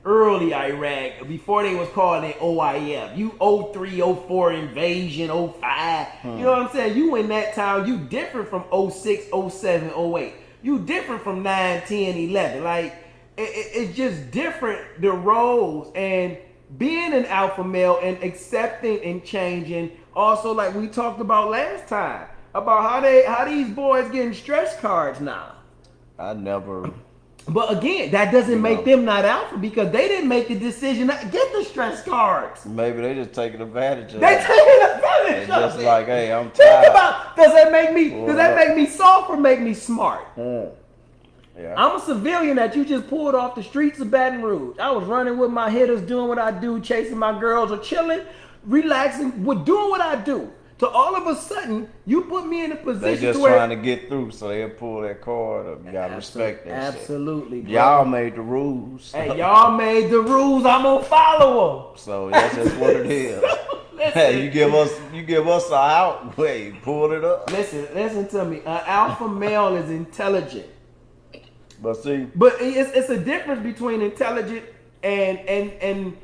early Iraq, before they was called an OIF, you 03, 04 invasion, 05, you know what I'm saying? You in that time, you different from 06, 07, 08. You different from 9, 10, 11. Like, it's just different, the roles, and being an alpha male and accepting and changing. Also, like we talked about last time, about how these boys getting stress cards now. I never. But again, that doesn't make them not alpha because they didn't make the decision to get the stress cards. Maybe they just taking advantage of it. They taking advantage of just it. like, hey, I'm tired. Think about, does that make me soft or make me smart? Yeah. I'm a civilian that you just pulled off the streets of Baton Rouge. I was running with my hitters, doing what I do, chasing my girls, or chilling, relaxing, doing what I do. So all of a sudden, you put me in a position they just trying to get through, so they'll pull that card up. You gotta respect that absolutely, shit. Y'all made the rules. Hey, y'all made the rules. I'm gonna follow them. So that's just what it is. Hey, you give us a out. Wait, pull it up. Listen to me. An alpha male is intelligent. But it's a difference between intelligent and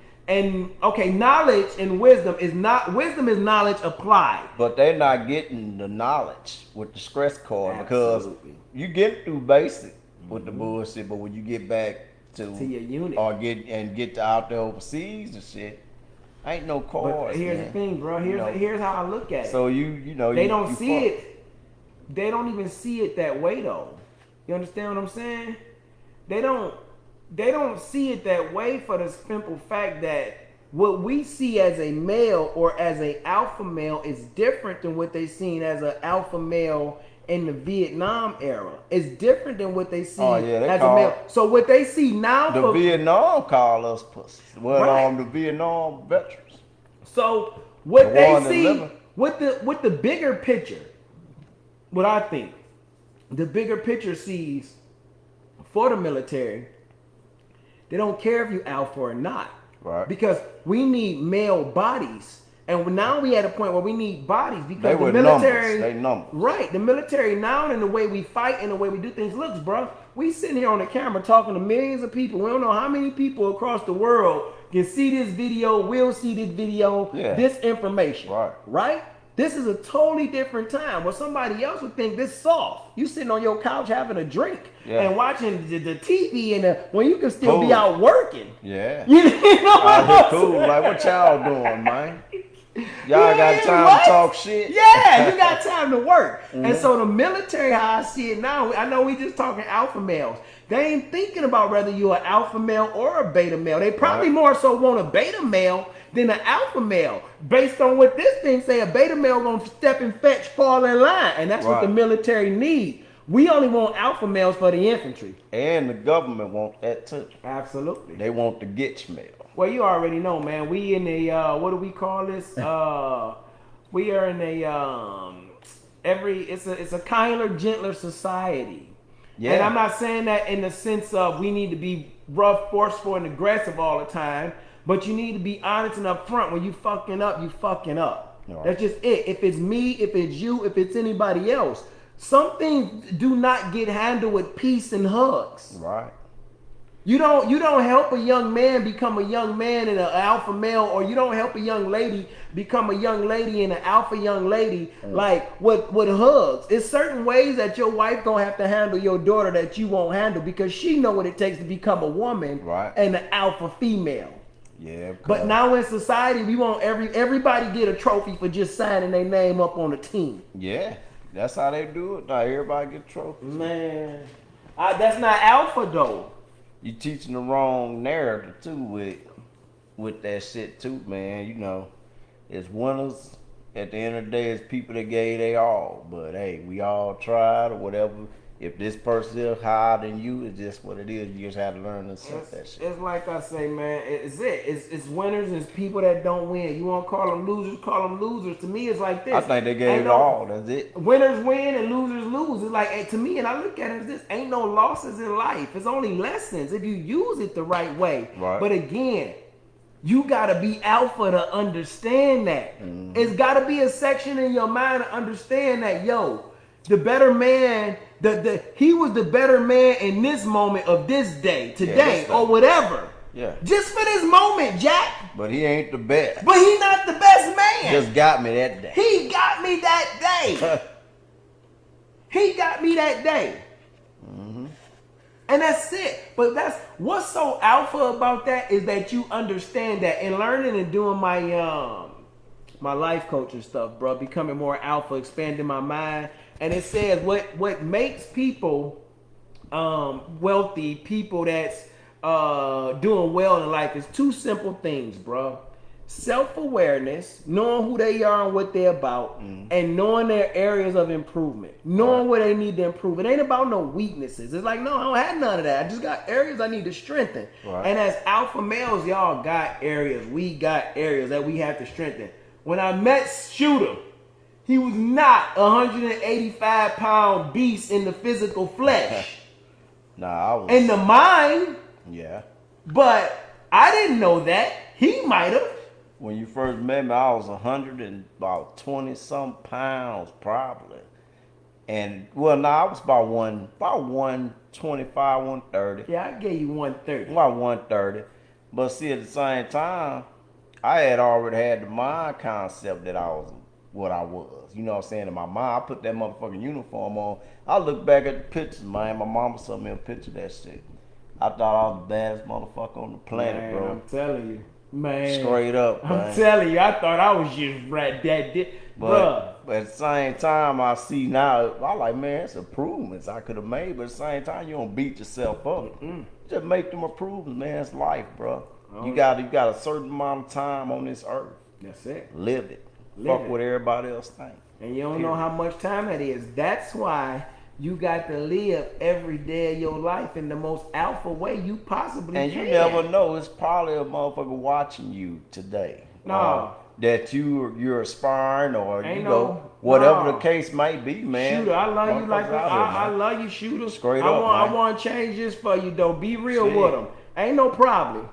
knowledge and wisdom is knowledge applied. But they're not getting the knowledge with the stress card because you get through basic with the bullshit, but when you get back to your unit or get out there overseas and shit, ain't no cards. But here's the thing, bro. Here's how I look at it. So they don't see it. They don't even see it that way though. You understand what I'm saying? They don't see it that way for the simple fact that what we see as a male or as a alpha male is different than what they seen as an alpha male in the Vietnam era. It's different than what they see as a male. So what they see now, the Vietnam call us pussies. Well, right. The Vietnam veterans. So what they see with the bigger picture, what I think, the bigger picture sees for the military, they don't care if you alpha or not. Right. Because we need male bodies. And now we at a point where we need bodies because the military, numbers. Right, the military now and the way we fight and the way we do things. Look, bro, we sitting here on the camera talking to millions of people. We don't know how many people across the world can see this video, will see this video, this information. Right? This is a totally different time where somebody else would think this soft. You sitting on your couch having a drink and watching the TV and when you can still be out working. Yeah. You know cool. Like, what y'all doing, man? Y'all got time to talk shit? Yeah, you got time to work. And so the military, how I see it now, I know we just talking alpha males. They ain't thinking about whether you're an alpha male or a beta male. They probably more so want a beta male than an alpha male. Based on what this thing say, a beta male gonna step and fetch, fall in line. And that's what the military need. We only want alpha males for the infantry. And the government want that too. Absolutely. They want the Gitch male. Well, you already know, man. We in a what do we call this? We are in a it's a kinder, gentler society. Yeah. And I'm not saying that in the sense of we need to be rough, forceful, and aggressive all the time, but you need to be honest and upfront. When you fucking up, you fucking up. Right. That's just it. If it's me, if it's you, if it's anybody else, some things do not get handled with peace and hugs. Right. You don't help a young man become a young man and an alpha male, or you don't help a young lady become a young lady and an alpha young lady like with hugs. It's certain ways that your wife gonna have to handle your daughter that you won't handle because she know what it takes to become a woman and an alpha female. Yeah. But now in society, we want everybody get a trophy for just signing their name up on a team. Yeah, that's how they do it. Now everybody get trophies. Man, that's not alpha though. You teaching the wrong narrative too with that shit too, man. You know, it's winners. At the end of the day, it's people that gave they all. But hey, we all tried or whatever. If this person is higher than you, it's just what it is. You just have to learn to accept that shit. It's like I say, man. It's winners and it's people that don't win. You want to call them losers? Call them losers. To me, it's like this. I think they gave it all. That's it. Winners win and losers lose. It's like to me, and I look at it as this: ain't no losses in life. It's only lessons if you use it the right way. Right. But again, you gotta be alpha to understand that. Mm-hmm. It's gotta be a section in your mind to understand that. The better man. He was the better man in this moment of this day, today, or whatever. Yeah. Just for this moment, Jack. But he ain't the best. But he not the best man. Just got me that day. He got me that day. He got me that day. Mm-hmm. And that's it. But that's what's so alpha about that is that you understand that in learning and doing my my life coaching stuff, bro, becoming more alpha, expanding my mind. And it says what makes people wealthy, people that's doing well in life is two simple things, bro. Self-awareness, knowing who they are and what they're about, and knowing their areas of improvement, knowing where they need to improve. It ain't about no weaknesses. It's like, no, I don't have none of that. I just got areas I need to strengthen. Right. And as alpha males, y'all got areas. We got areas that we have to strengthen. When I met Shooter, he was not a 185-pound beast in the physical flesh. Nah, I was. In the mind. Yeah. But I didn't know that. He might have. When you first met me, I was 120-some pounds probably. And, I was about 125, 130. Yeah, I gave you 130. About 130. But see, at the same time, I had already had the mind concept that I was what I was. You know what I'm saying? In my mind, I put that motherfucking uniform on. I look back at the pictures, man. My mama sent me a picture of that shit. I thought I was the baddest motherfucker on the planet, man, bro. I'm telling you. Man. Straight up, man. I'm telling you, I thought I was just right that but at the same time, I see now, I like, man, it's improvements I could have made, but at the same time, you don't beat yourself up. Just make them improvements, man. It's life, bro. You got a certain amount of time on this earth. That's it. Live it. Fuck what everybody else think. And you don't know how much time that is. That's why you got to live every day of your life in the most alpha way you possibly can. And you never know. It's probably a motherfucker watching you today. No. That you're aspiring or whatever the case might be, man. Shooter, I love you like I love you, Shooter. Straight up, I want to change this for you, though. Be real with them. Ain't no problem.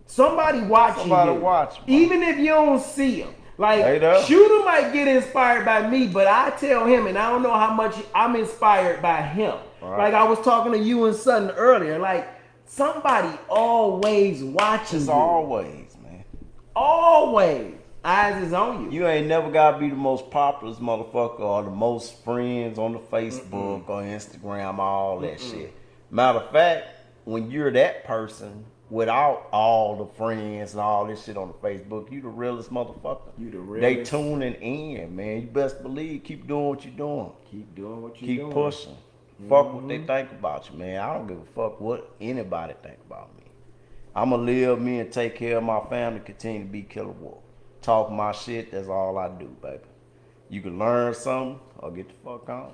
Somebody watching you. Even if you don't see him. Like, Shooter might get inspired by me, but I tell him, and I don't know how much I'm inspired by him. Right. Like I was talking to you and Sutton earlier. Like, somebody always watching you. Always, man. Always. Eyes is on you. You ain't never gotta be the most popular motherfucker or the most friends on the Facebook or Instagram, all that shit. Matter of fact, when you're that person without all the friends and all this shit on the Facebook, you the realest motherfucker. You the realest. They tuning in, man. You best believe. Keep doing what you're doing. Keep doing what you're doing. Keep pushing. Fuck what they think about you, man. I don't give a fuck what anybody think about me. I'ma live me and take care of my family, continue to be Killer Wolf. Talk my shit, that's all I do, baby. You can learn something or get the fuck on.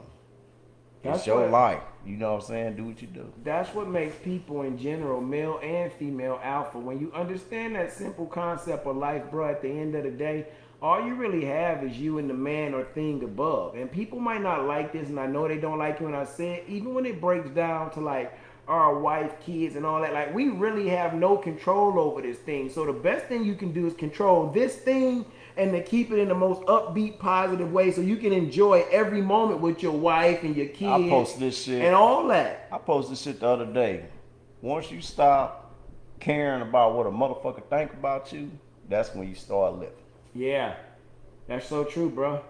It's your life. You know what I'm saying? Do what you do. That's what makes people in general, male and female, alpha. When you understand that simple concept of life, bro, at the end of the day, all you really have is you and the man or thing above. And people might not like this, and I know they don't like it when I say it, even when it breaks down to like our wife, kids, and all that. Like, we really have no control over this thing. So the best thing you can do is control this thing and to keep it in the most upbeat, positive way so you can enjoy every moment with your wife and your kids. I post this shit. And all that. I posted this shit the other day. Once you stop caring about what a motherfucker think about you, that's when you start living. Yeah. That's so true, bro.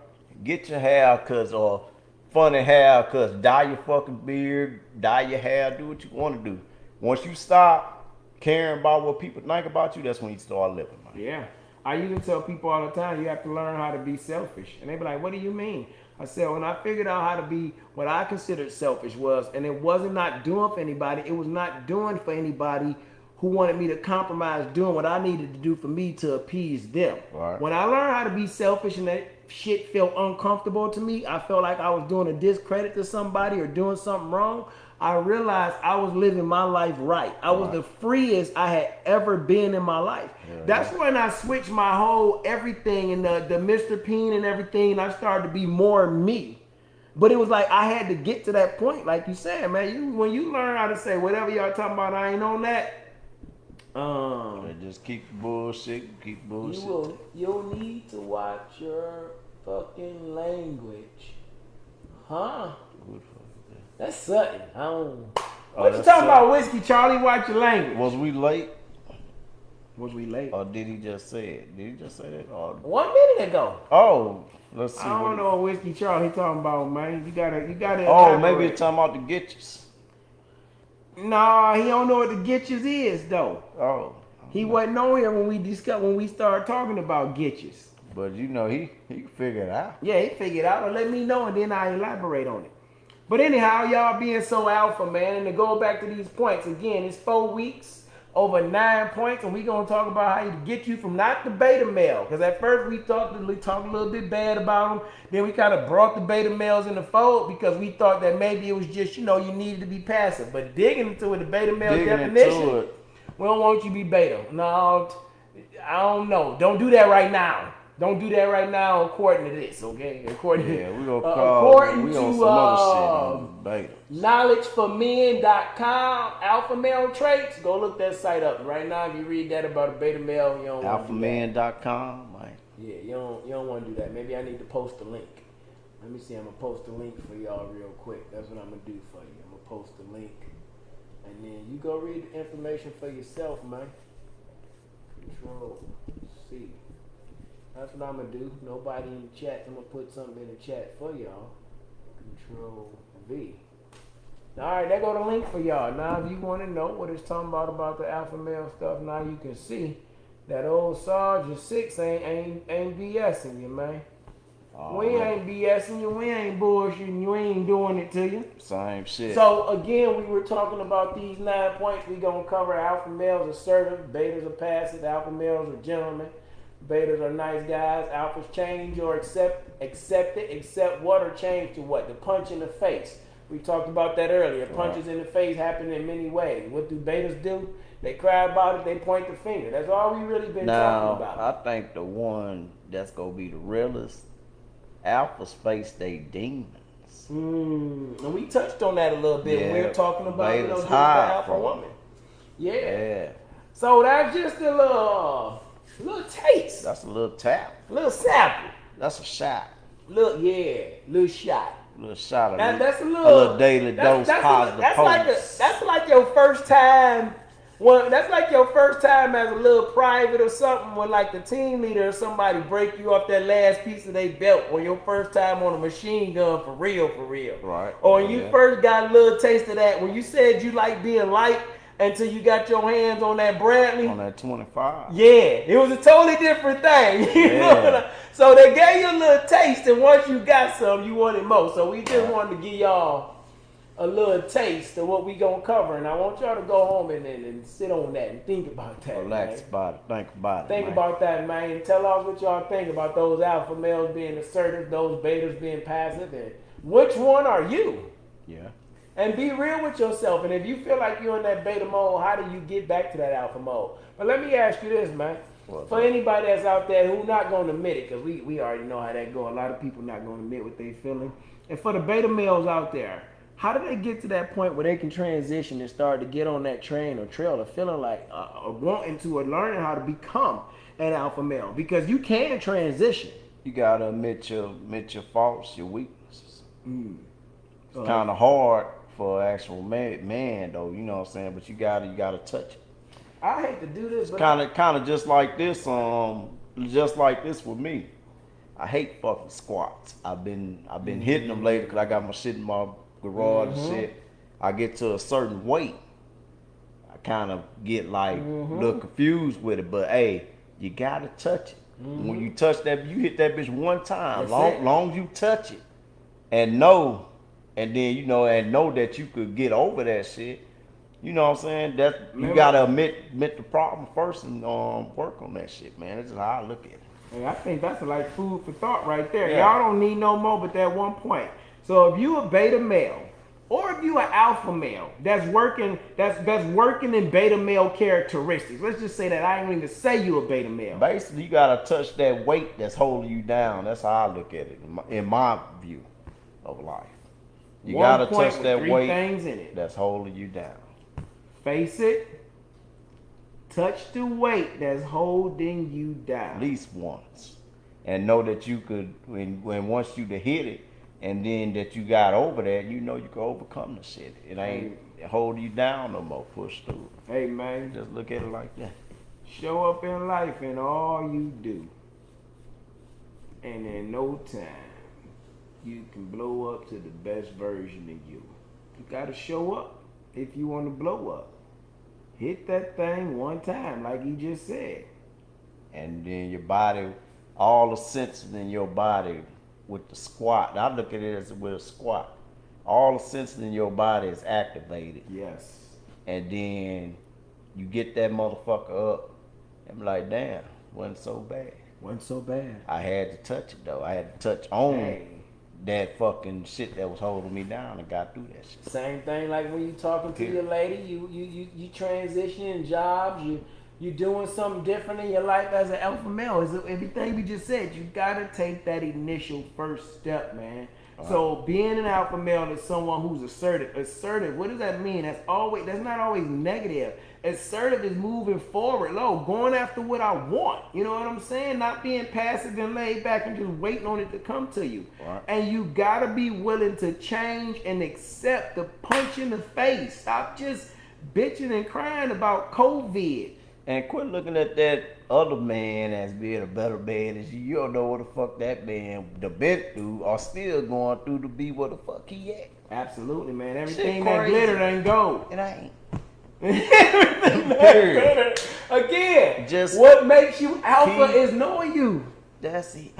Get your haircuts or funny haircuts. Dye your fucking beard. Dye your hair. Do what you want to do. Once you stop caring about what people think about you, that's when you start living, man. Yeah. I used to tell people all the time, you have to learn how to be selfish. And they be like, what do you mean? I said, when I figured out how to be what I considered selfish was, and it wasn't not doing for anybody, it was not doing for anybody who wanted me to compromise doing what I needed to do for me to appease them. Right. When I learned how to be selfish and that shit felt uncomfortable to me, I felt like I was doing a discredit to somebody or doing something wrong, I realized I was living my life right. I was the freest I had ever been in my life. Yeah, that's when I switched my whole everything and the Mr. Peen and everything, and I started to be more me. But it was like I had to get to that point, like you said, man. When you learn how to say whatever y'all talking about, I ain't on that. Just keep bullshit, keep bullshit. You'll need to watch your fucking language, huh? That's Sutton. I don't. What you talking about, Whiskey Charlie? Watch your language. Was we late? Was we late? Or did he just say it? Did he just say that? Or... 1 minute ago. Oh, let's see. I don't know what Whiskey Charlie he talking about, man. You gotta. Oh, maybe he's talking about the Getches. Nah, he don't know what the Getches is though. Oh. He wasn't on here when we started talking about Getches. But you know, he figured it out. Yeah, he figured it out. Or let me know and then I elaborate on it. But anyhow, y'all being so alpha, man, and to go back to these points, again, it's 4 weeks, over 9 points, and we're going to talk about how to get you from not the beta male, because at first we talked a little bit bad about them, then we kind of brought the beta males in the fold because we thought that maybe it was just, you need to be passive. But digging into it, the beta male definition, we don't want you to be beta. No, I don't know. Don't do that right now. Don't do that right now according to this, okay? According to knowledgeformen.com, alpha male traits. Go look that site up. Right now, if you read that about a beta male, you don't want to do that. alphaman.com, man. Yeah, you don't want to do that. Maybe I need to post a link. Let me see. I'm going to post a link for y'all real quick. That's what I'm going to do for you. I'm going to post a link. And then you go read the information for yourself, man. Control C. That's what I'm going to do. Nobody in the chat. I'm going to put something in the chat for y'all. Control V. Alright, there go the link for y'all. Now, if you want to know what it's talking about the alpha male stuff, now you can see that old Sergeant 6 ain't BSing you, man. We ain't BSing you. We ain't bullshitting you. We ain't doing it to you. Same shit. So again, we were talking about these 9 points. We gonna cover alpha males assertive, betas are passive, alpha males are gentlemen, betas are nice guys, alphas change or accept it, accept what or change to what? The punch in the face. We talked about that earlier. Punches in the face happen in many ways. What do betas do? They cry about it, they point the finger. That's all we really been talking about. I think the one that's gonna be the realest, alphas face they demons. And we touched on that a little bit when we were talking about the alpha woman. Yeah. So that's just a little taste. That's a little tap. A little sample. That's a shot. Little shot. Little shot of that's a little daily dose positive. That's like your first time. Well, that's like your first time as a little private or something when like the team leader or somebody break you off that last piece of their belt, or your first time on a machine gun for real. Right. Or when you first got a little taste of that, when you said you like being light until you got your hands on that Bradley. On that 25. Yeah, it was a totally different thing. You know? So they gave you a little taste, and once you got some, you wanted more. So we just wanted to give y'all a little taste of what we gonna cover, and I want y'all to go home and sit on that and think about that. Relax about it. Think about it. Think about that, man. Tell us what y'all think about those alpha males being assertive, those betas being passive, and which one are you? Yeah. And be real with yourself. And if you feel like you're in that beta mode, how do you get back to that alpha mode? But let me ask you this, man. For anybody that's out there who not gonna admit it, because we already know how that go. A lot of people not gonna admit what they feeling. And for the beta males out there, how do they get to that point where they can transition and start to get on that train or trail of feeling like or wanting to or learning how to become an alpha male? Because you can transition. You gotta admit your faults, your weaknesses. It's kind of hard for an actual man though, you know what I'm saying? But you gotta touch it. I hate to do this, but kind of just like this with me. I hate fucking squats. I've been hitting them lately because I got my shit in my garage and shit. I get to a certain weight, I kind of get like a little confused with it. But hey, you gotta touch it. When you touch that, you hit that bitch one time. Long as you touch it and know, and then and know that you could get over that shit. You know what I'm saying? That you gotta admit the problem first and work on that shit, man. That's just how I look at it. And I think that's like food for thought right there. Y'all don't need no more but that one point. So if you a beta male, or if you an alpha male that's working in beta male characteristics, let's just say that I ain't even say you a beta male. Basically, you gotta touch that weight that's holding you down. That's how I look at it in my view of life. You gotta touch that weight things in it that's holding you down. Face it. Touch the weight that's holding you down. At least once. And know that you could, when once you to hit it, and then that you got over that, you can overcome the shit. It ain't holding you down no more. Push through. Hey, man. Just look at it like that. Show up in life in all you do. And in no time, you can blow up to the best version of you. You got to show up if you want to blow up. Hit that thing one time, like he just said. And then your body, all the senses in your body with the squat. I look at it as with a squat. All the senses in your body is activated. Yes. And then you get that motherfucker up and be like, damn, wasn't so bad. Wasn't so bad. I had to touch it though. I had to touch on that fucking shit that was holding me down and got through that shit. Same thing like when you talking to your lady, you transitioning jobs, you doing something different in your life as an alpha male. Is everything we just said, you gotta take that initial first step, man. So being an alpha male is someone who's assertive. Assertive, what does that mean? That's not always negative. Assertive is moving forward, going after what I want. You know what I'm saying? Not being passive and laid back and just waiting on it to come to you. Right. And you gotta be willing to change and accept the punch in the face. Stop just bitching and crying about COVID. And quit looking at that other man as being a better man as you. You don't know what the fuck that man been through or still going through to be where the fuck he at. Absolutely, man. Everything that glitter ain't gold. It ain't. Everything that glitter. Again, just what makes you alpha is knowing you. That's it.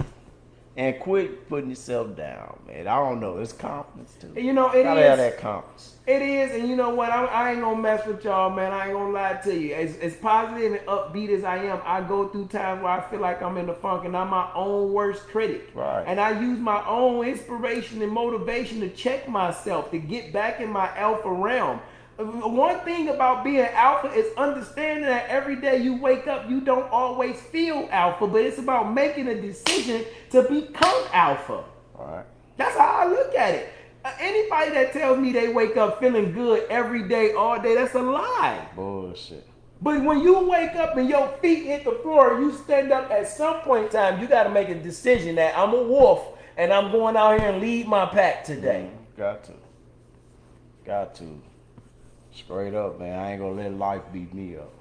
And quit putting yourself down, man. I don't know. It's confidence too. You know, it Gotta is. have that confidence. It is, and you know what? I ain't gonna mess with y'all, man. I ain't gonna lie to you. As positive and upbeat as I am, I go through times where I feel like I'm in the funk, and I'm my own worst critic. Right. And I use my own inspiration and motivation to check myself, to get back in my alpha realm. One thing about being alpha is understanding that every day you wake up, you don't always feel alpha, but it's about making a decision to become alpha. All right. That's how I look at it. Anybody that tells me they wake up feeling good every day, all day, that's a lie. Bullshit. But when you wake up and your feet hit the floor, you stand up at some point in time, you got to make a decision that I'm a wolf and I'm going out here and lead my pack today. Got to. Straight up, man. I ain't gonna let life beat me up.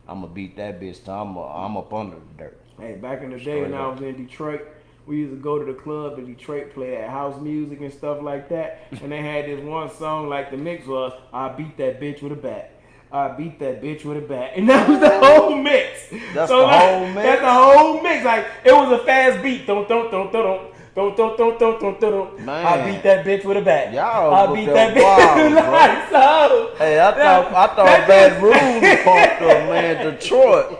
I'm gonna beat that bitch till I'm up under the dirt. Hey, back in the day when I was in Detroit, we used to go to the club in Detroit, play that house music and stuff like that. And they had this one song, like the mix was, I beat that bitch with a bat. I beat that bitch with a bat. And that was the whole mix. That's so the whole mix? That's the whole mix. Like, it was a fast beat. Don't. Man. I beat that bitch with a bat. Y'all I beat that bitch with a bat. So, hey, I thought Baton Rouge was fucked up, man. Detroit.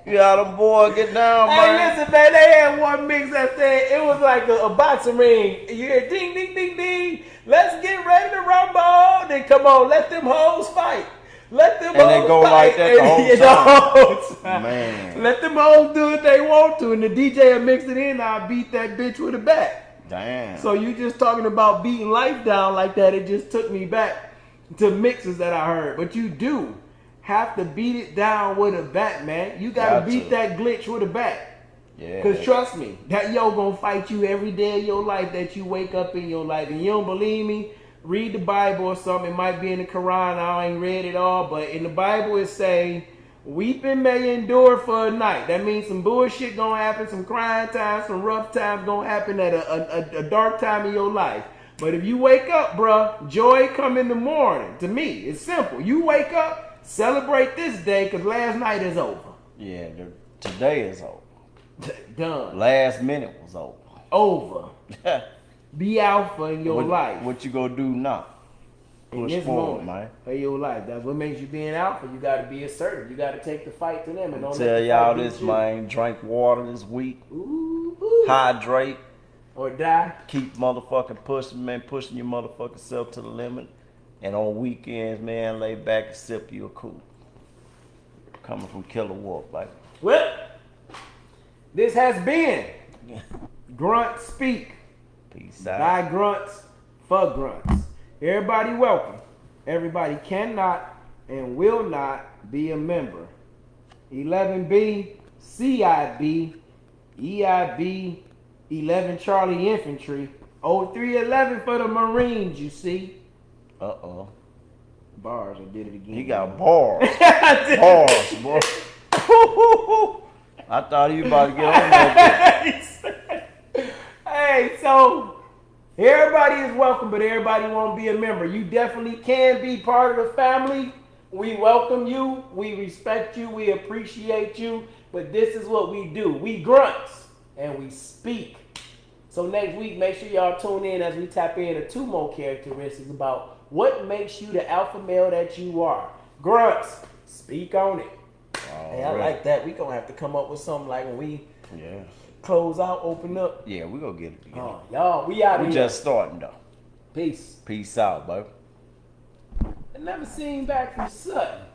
You got them boy get down, man. Hey, listen, man, they had one mix that said it was like a boxing ring. You hear ding, ding, ding, ding. Let's get ready to rumble. Then come on, let them hoes fight. Let them and they go fight. like that the whole time. Man. Let them hoes do what they want to. And the DJ mixed it in. I beat that bitch with a bat. Damn. So you just talking about beating life down like that. It just took me back to mixes that I heard. But you do have to beat it down with a bat, man. You gotta beat that glitch with a bat. Yeah. Cause trust me, that yo gonna fight you every day of your life that you wake up in your life. And you don't believe me? Read the Bible or something. It might be in the Quran. I ain't read it all, but in the Bible it say, weeping may endure for a night. That means some bullshit gonna happen, some crying times, some rough times gonna happen at a dark time in your life. But if you wake up, bruh, joy come in the morning. To me, it's simple. You wake up, celebrate this day, because last night is over. Yeah, today is over. Done. Last minute was over. Over. Be alpha in your life. What you gonna do now? In this moment, man. Of your life. That's what makes you being alpha. You gotta be assertive. You gotta take the fight to them. And don't tell y'all this, man. Drink water this week. Ooh. Hydrate. Or die. Keep motherfucking pushing, man. Pushing your motherfucking self to the limit. And on weekends, man, lay back and sip you a cool. Coming from Killer Wolf, baby. Well, this has been Grunt Speak. Peace out. By grunts, for grunts. Everybody welcome. Everybody cannot and will not be a member. 11B, CIB, EIB, 11 Charlie Infantry, 0311 for the Marines, you see. Uh-oh. Bars, I did it again. He got bars. Bars, bro. I thought he was about to get on that. Hey, so everybody is welcome, but everybody won't be a member. You definitely can be part of the family. We welcome you. We respect you. We appreciate you. But this is what we do. We grunts and we speak. So next week, make sure y'all tune in as we tap into 2 more characteristics about what makes you the alpha male that you are. Grunts, speak on it. Hey, I like that. We gonna have to come up with something like when we close out, open up. Yeah, we gonna get it together. Oh, y'all, we out of here. We just starting though. Peace. Peace out, bro. I never seen back from Sutton.